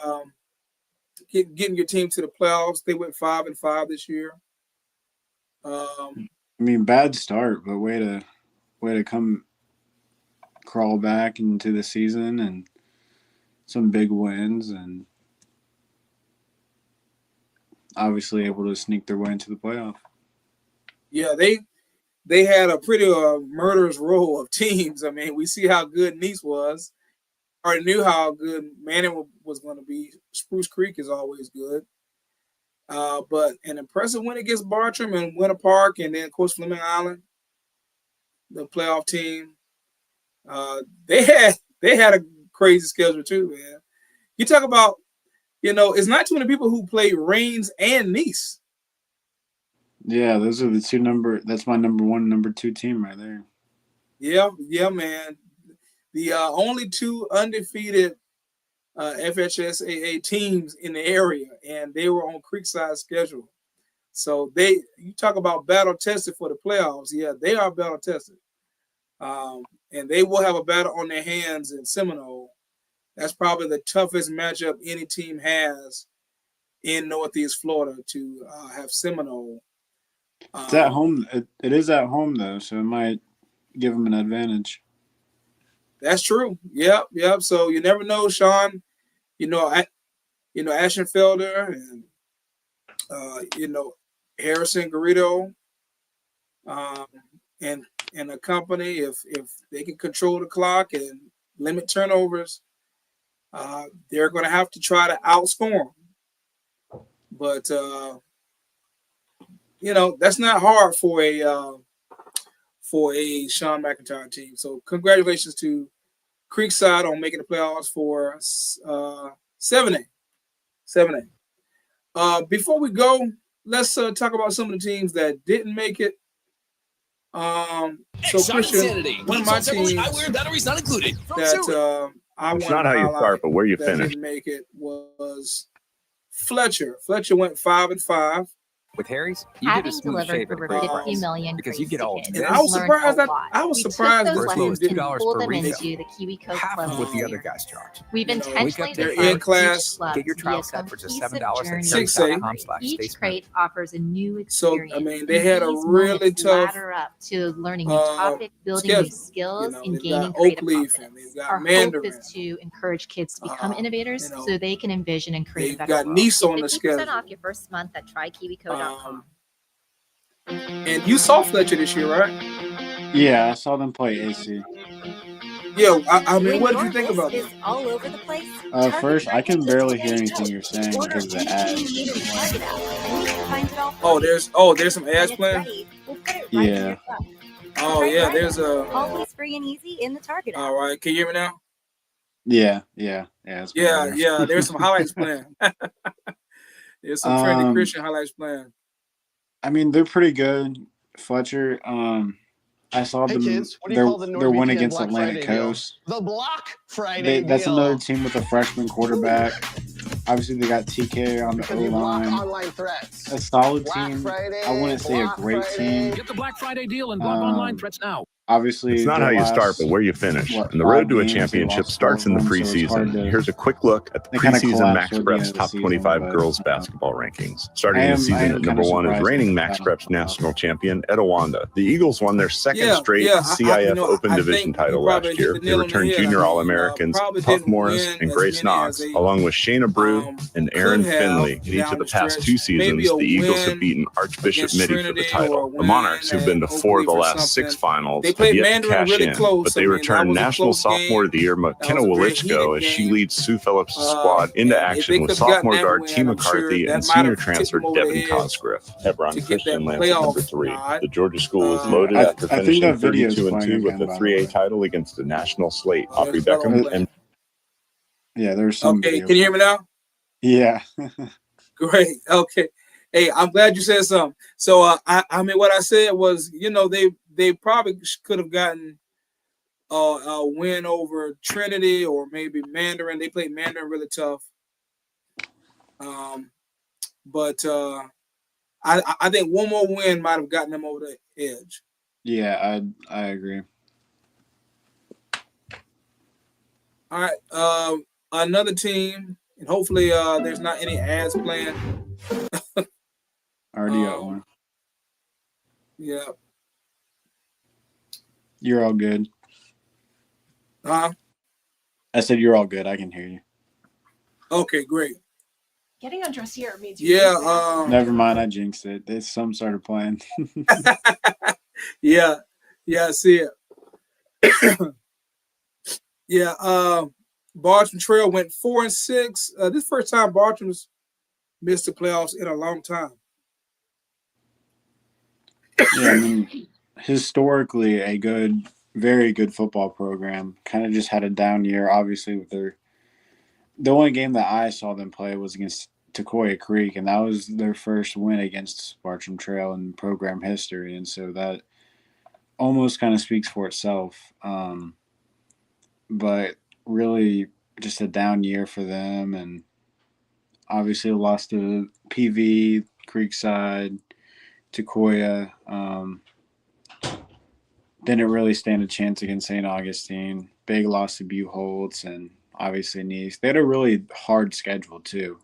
getting your team to the playoffs. They went 5-5 this year. I mean, bad start, but way to come crawl back into the season, and some big wins, and obviously able to sneak their way into the playoff. Yeah, they had a pretty murderous row of teams. I mean, we see how good Nice was. Already knew how good Manning was going to be. Spruce Creek is always good. But an impressive win against Bartram and Winter Park, and then, of course, Fleming Island, the playoff team. They had a crazy schedule too, man. You talk about, it's not too many people who play Rains and Nice. Yeah, those are the that's my number 1, number 2 team right there. Yeah, man. The only 2 undefeated FHSAA teams in the area, and they were on Creekside's schedule. So you talk about battle tested for the playoffs. Yeah, they are battle tested. And they will have a battle on their hands in Seminole. That's probably the toughest matchup any team has in Northeast Florida, to have Seminole. It's at home. It is at home, though, so it might give them an advantage. That's true. Yep. So you never know, Sean. Ashenfelder and Harrison Garrido, and a company, if they can control the clock and limit turnovers, they're going to have to try to outscore them. But that's not hard for a Sean McIntyre team. So congratulations to Creekside on making the playoffs for 7A. Before we go, let's talk about some of the teams that didn't make it. So Christian, one of my teams batteries not included. that I want to not how you start, but where you that finish. didn't make it was Fletcher. Fletcher went 5-5. With Harry's, you get a smooth shave at a great price. 50 million because you get all of kids. this. And I was surprised learned a that lot. I was We surprised took this those team lessons didn't. and pulled per them resale. into the Kiwi Code Half Club of what the this other year. guys charge. We've You know, intentionally their designed in-class. each club Get your to be trial a set for just cohesive $7 at journey. Six, Each crate offers a new So experience. I mean, they had a These really moments tough ladder up to learning new topic, building schedule. new skills, You know, and they've gaining got creative Oakleaf and confidence. they've got Our Mandarin. hope is to encourage kids to become You innovators know, so they can envision and create a they've better got world. Nice on the 50% schedule. off your first month at trykiwico.com. And you saw Fletcher this year, right? Yeah, I saw them play AC. Yeah, I mean, what did you think about this? them? All over the place. First, I can barely hear anything you're saying because of the ads. There's some ads playing. Yeah. Oh yeah, there's a. Always free and easy in the Target app. All right, can you hear me now? Yeah. There's some highlights playing. There's some trendy Christian highlights playing. I mean, they're pretty good. Fletcher. I saw them. Kids, what do their you call the their win NordVPN against Black Atlantic Friday deal? Coast. The Block Friday That's deal. another team with a freshman quarterback. Obviously, they got TK on the Because you block O-line. online threats. A solid Black team. Friday, I wouldn't say a Black great Friday. team. Get the Black Friday deal and block online threats now. Obviously, it's not how you start, but where you finish. And the road to a championship starts in the preseason. Here's a quick look at the preseason Max Preps Top 25 girls basketball rankings. Starting the season at number 1 is reigning Max Preps national champion Etowanda. The Eagles won their second straight CIF Open Division title last year. They returned junior All-Americans Puff Morris and Grace Knox, along with Shayna Brew and Erin Finley. In each of the past 2 seasons, the Eagles have beaten Archbishop Mitty for the title. The Monarchs, who've been to 4 of the last 6 finals, have yet to cash in, but they returned National Sophomore of the Year McKenna Wolichko as she leads Sue Phillips' squad into action with sophomore guard T. McCarthy and senior transfer Devin Cosgriff. Hebron Christian lands at number 3. The Georgia school is loaded after finishing 32-2 with a 3A title against a national slate. Aubrey Beckham and there's some. Okay, can you hear me now? Yeah. Great. Okay. Hey, I'm glad you said something. So, I mean, what I said was, they probably could have gotten a win over Trinity or maybe Mandarin. They played Mandarin really tough. But I think one more win might have gotten them over the edge. Yeah, I agree. All right. Another team, and hopefully there's not any ads playing. Already got one. Yeah. You're all good. Huh? I said you're all good. I can hear you. Okay, great. Getting undressed here means you never mind, I jinxed it. There's some sort of plan. Yeah, I see it. Bartram Trail went 4-6. This first time Bartram's missed the playoffs in a long time. Yeah, I mean, historically a very good football program. Kind of just had a down year, obviously, with the only game that I saw them play was against Tecoya Creek, and that was their first win against Bartram Trail in program history, and so that almost kind of speaks for itself. But really just a down year for them, and obviously lost to PV, Creekside, Tecoya. Didn't really stand a chance against St. Augustine. Big loss to Buchholz and obviously Nice. They had a really hard schedule too.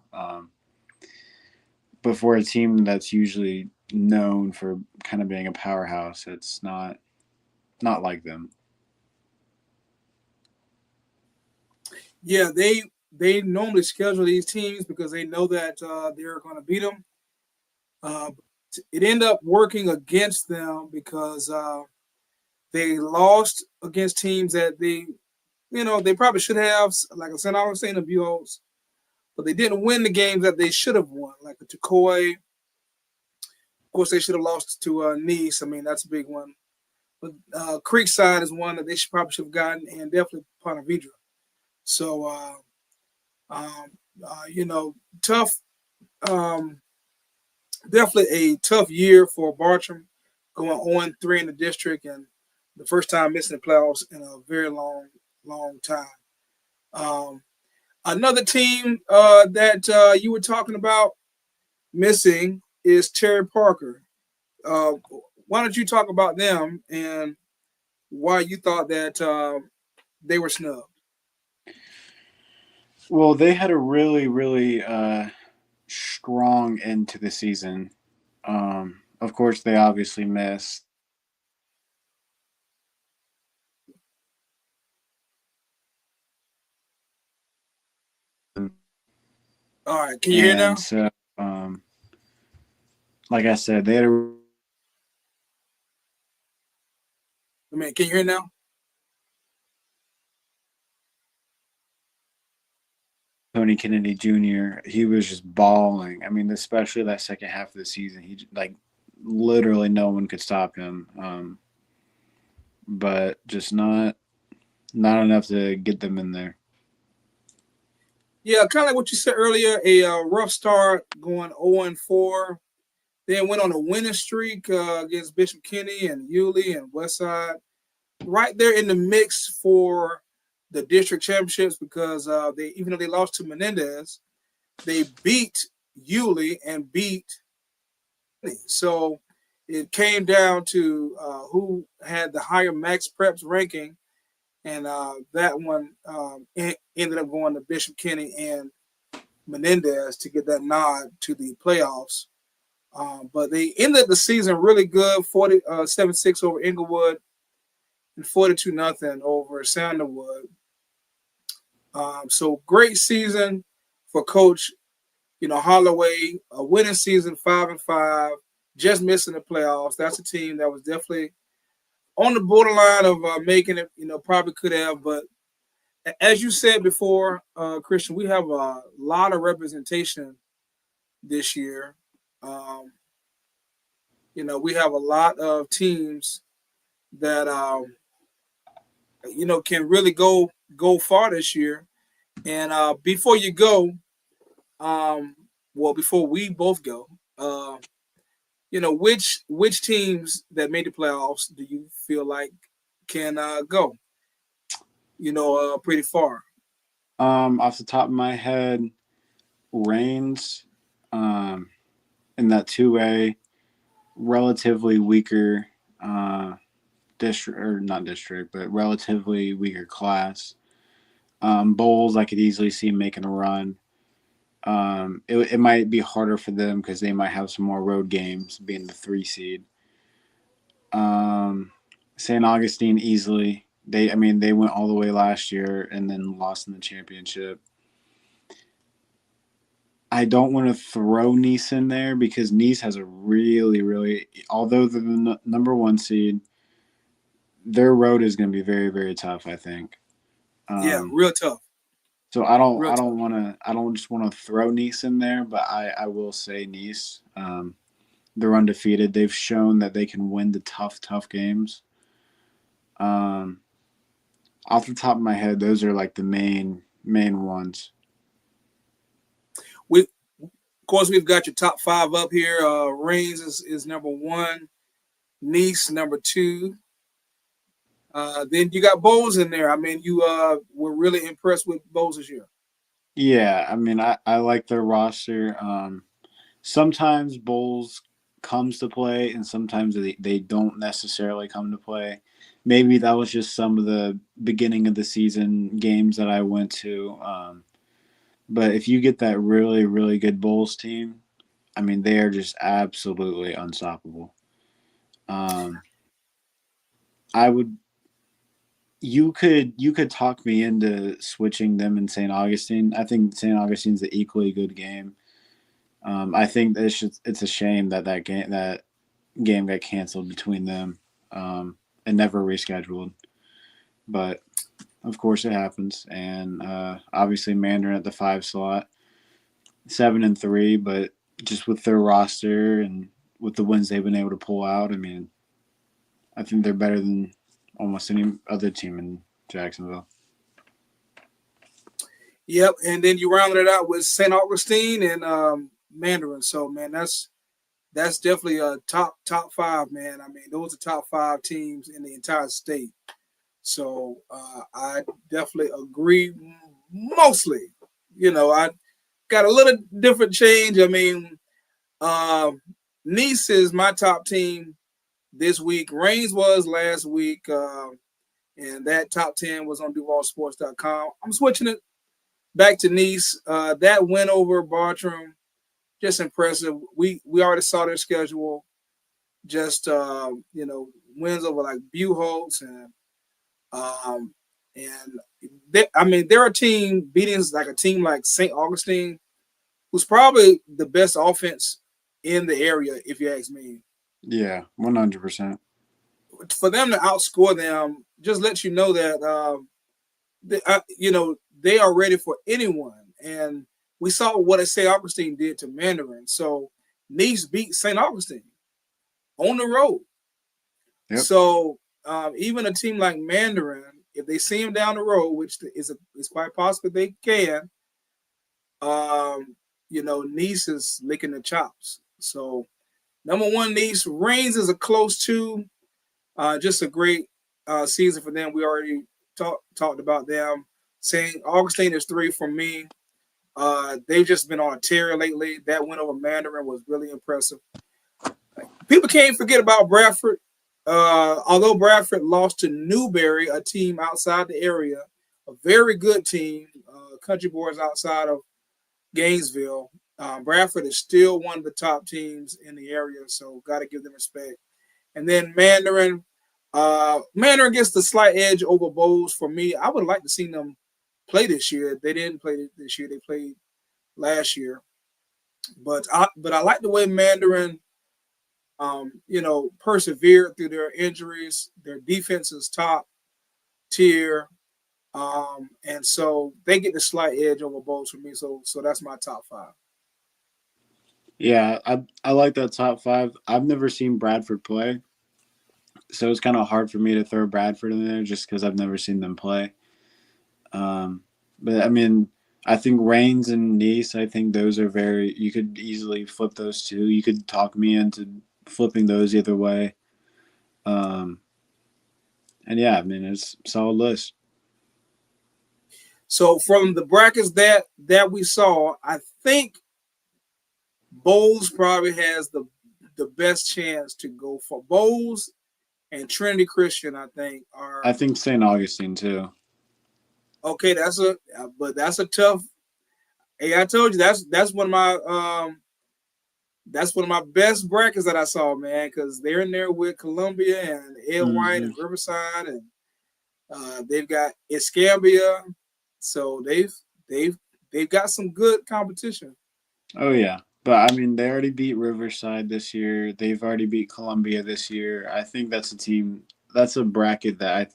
But for a team that's usually known for kind of being a powerhouse, it's not like them. Yeah, they normally schedule these teams because they know that they're going to beat them. It ended up working against them because they lost against teams that they probably should have, like St. Augustine and Buchholz, but they didn't win the games that they should have won, like the Tecoy. Of course, they should have lost to Nice. I mean, that's a big one. But Creekside is one that they probably should have gotten, and definitely Ponte Vedra. So, tough. Definitely a tough year for Bartram, going 0-3 in the district and the first time missing the playoffs in a very long time. Another team that you were talking about missing is Terry Parker. Why don't you talk about them and why you thought that they were snubbed? Well, they had a really, really strong end to the season. Of course, they obviously missed. All right, can you hear now? So, like I said, they had a. Can you hear now? Tony Kennedy Jr., he was just balling. I mean, especially that second half of the season, he literally no one could stop him. But just not enough to get them in there. Yeah, kind of like what you said earlier, a rough start going 0-4. Then went on a winning streak against Bishop Kenny and Yulee and Westside. Right there in the mix for the district championships because they, even though they lost to Menendez, they beat Yulee and beat Kenny. So it came down to who had the higher max preps ranking, and that one ended up going to Bishop Kenny and Menendez to get that nod to the playoffs. But they ended the season really good, 7-6 over Inglewood and 42-0 over Sandalwood. So great season for Coach, Holloway. A winning season, 5-5, just missing the playoffs. That's a team that was definitely on the borderline of making it. Probably could have, but as you said before, Christian, we have a lot of representation this year. We have a lot of teams that can really go far this year. And before you go, before we both go, which teams that made the playoffs do you feel like can go? Pretty far. Off the top of my head, Reigns, in that 2A, relatively weaker district, or not district, but relatively weaker class. Bowls, I could easily see making a run. It might be harder for them because they might have some more road games, being the 3 seed. St. Augustine easily. They went all the way last year and then lost in the championship. I don't want to throw Nice in there because Nice has a really, really, although they're the number 1 seed, their road is going to be very, very tough, I think. Yeah, real tough. So I don't just want to throw Nice in there, but I will say Nice. They're undefeated. They've shown that they can win the tough games. Off the top of my head, those are like the main ones. Of course, we've got your top 5 up here. Reigns is number 1. Nice, number 2. Then you got Bowles in there. You were really impressed with Bowles this year. Yeah, I like their roster. Sometimes Bowles comes to play, and sometimes they don't necessarily come to play. Maybe that was just some of the beginning of the season games that I went to. But if you get that really, really good Bulls team, they are just absolutely unstoppable. You could talk me into switching them in St. Augustine. I think St. Augustine's an equally good game. I think it's a shame that game got canceled between them and never rescheduled. But of course it happens, and obviously Mandarin at the 5 slot, 7-3, but just with their roster and with the wins they've been able to pull out, I think they're better than almost any other team in Jacksonville. Yep, and then you rounded it out with St. Augustine and Mandarin. So man, that's definitely a top 5, man. Those are top 5 teams in the entire state. So I definitely agree mostly. I got a little different change. Nice is my top team this week. Reigns was last week, and that top 10 was on DuvalSports.com. I'm switching it back to Nice. That win over Bartram, just impressive. We already saw their schedule. Just wins over like Buchholz and they're a team beating like a team like St. Augustine, who's probably the best offense in the area, if you ask me. Yeah, 100%. For them to outscore them just lets you know that they are ready for anyone. And we saw what St. Augustine did to Mandarin. So Nice beat St. Augustine on the road. Yep. So even a team like Mandarin, if they see him down the road, which is quite possible they can, Nice is licking the chops. So number one, Nice. Reigns is a close two. Just a great season for them. We already talked about them. St. Augustine is 3 for me. They've just been on a tear lately. That win over Mandarin was really impressive. People can't forget about Bradford. Although Bradford lost to Newberry, a team outside the area, a very good team, country boys outside of Gainesville, Bradford is still one of the top teams in the area, so got to give them respect. And then Mandarin gets the slight edge over Bowles for me. I would like to see them play this year. They didn't play this year. They played last year. But I like the way Mandarin persevered through their injuries. Their defense is top tier. And so they get the slight edge over Bowles for me. So that's my top 5. Yeah, I like that top 5. I've never seen Bradford play, so it's kind of hard for me to throw Bradford in there just because I've never seen them play. But I mean, I think Reigns and Nice, I think those are you could easily flip those two. You could talk me into flipping those either way. And yeah, I mean, it's a solid list. So from the brackets that we saw, I think Bowles probably has the best chance to go for Bowles and Trinity Christian. I think St. Augustine too. Okay, that's a tough. Hey, I told you that's one of my best brackets that I saw, man, because they're in there with Columbia and Ed White and Riverside, and they've got Escambia, so they've got some good competition. Oh yeah, but I mean they already beat Riverside this year. They've already beat Columbia this year. I think that's a bracket that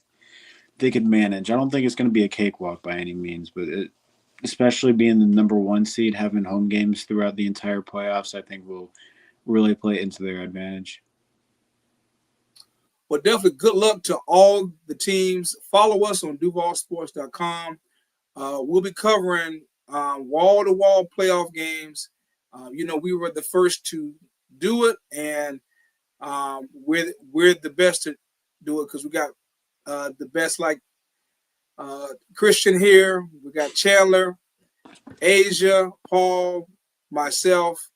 they could manage. I don't think it's going to be a cakewalk by any means, but especially being the number 1 seed, having home games throughout the entire playoffs, I think will really play into their advantage. Well, definitely good luck to all the teams. Follow us on DuvalSports.com. We'll be covering wall-to-wall playoff games. We were the first to do it, and we're the best to do it because we got the best, like Christian here. We got Chandler, Asia, Paul, myself,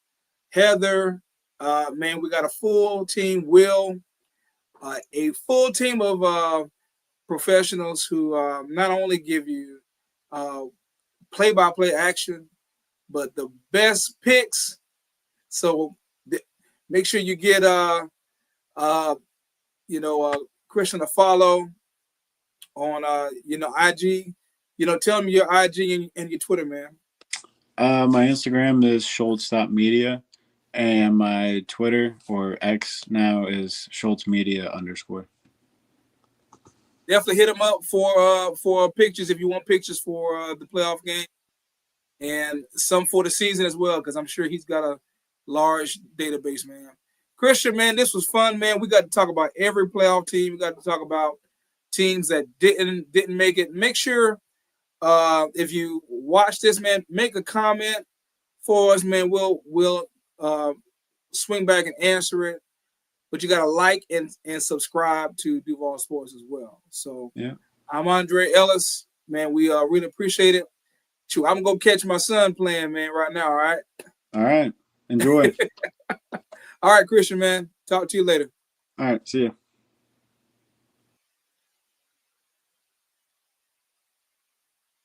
Heather. Man, we got a full team. Will, a full team of professionals who not only give you play-by-play action, but the best picks. So make sure you get Christian a follow on IG. Tell me your IG and your Twitter, man. My Instagram is Schultz.media, and my Twitter, or X now, is SchultzMedia_. Definitely hit him up for pictures if you want pictures for the playoff game, and some for the season as well, because I'm sure he's got a large database, man. Christian, man, this was fun, man. We got to talk about every playoff team. We got to talk about teams that didn't make it. Make sure if you watch this, man, make a comment for us, man. We'll swing back and answer it. But you got to like and subscribe to Duval Sports as well. So yeah, I'm Andre Ellis, man. We really appreciate it. I'm gonna catch my son playing, man, right now. All right. All right. Enjoy. All right, Christian, man. Talk to you later. All right. See you.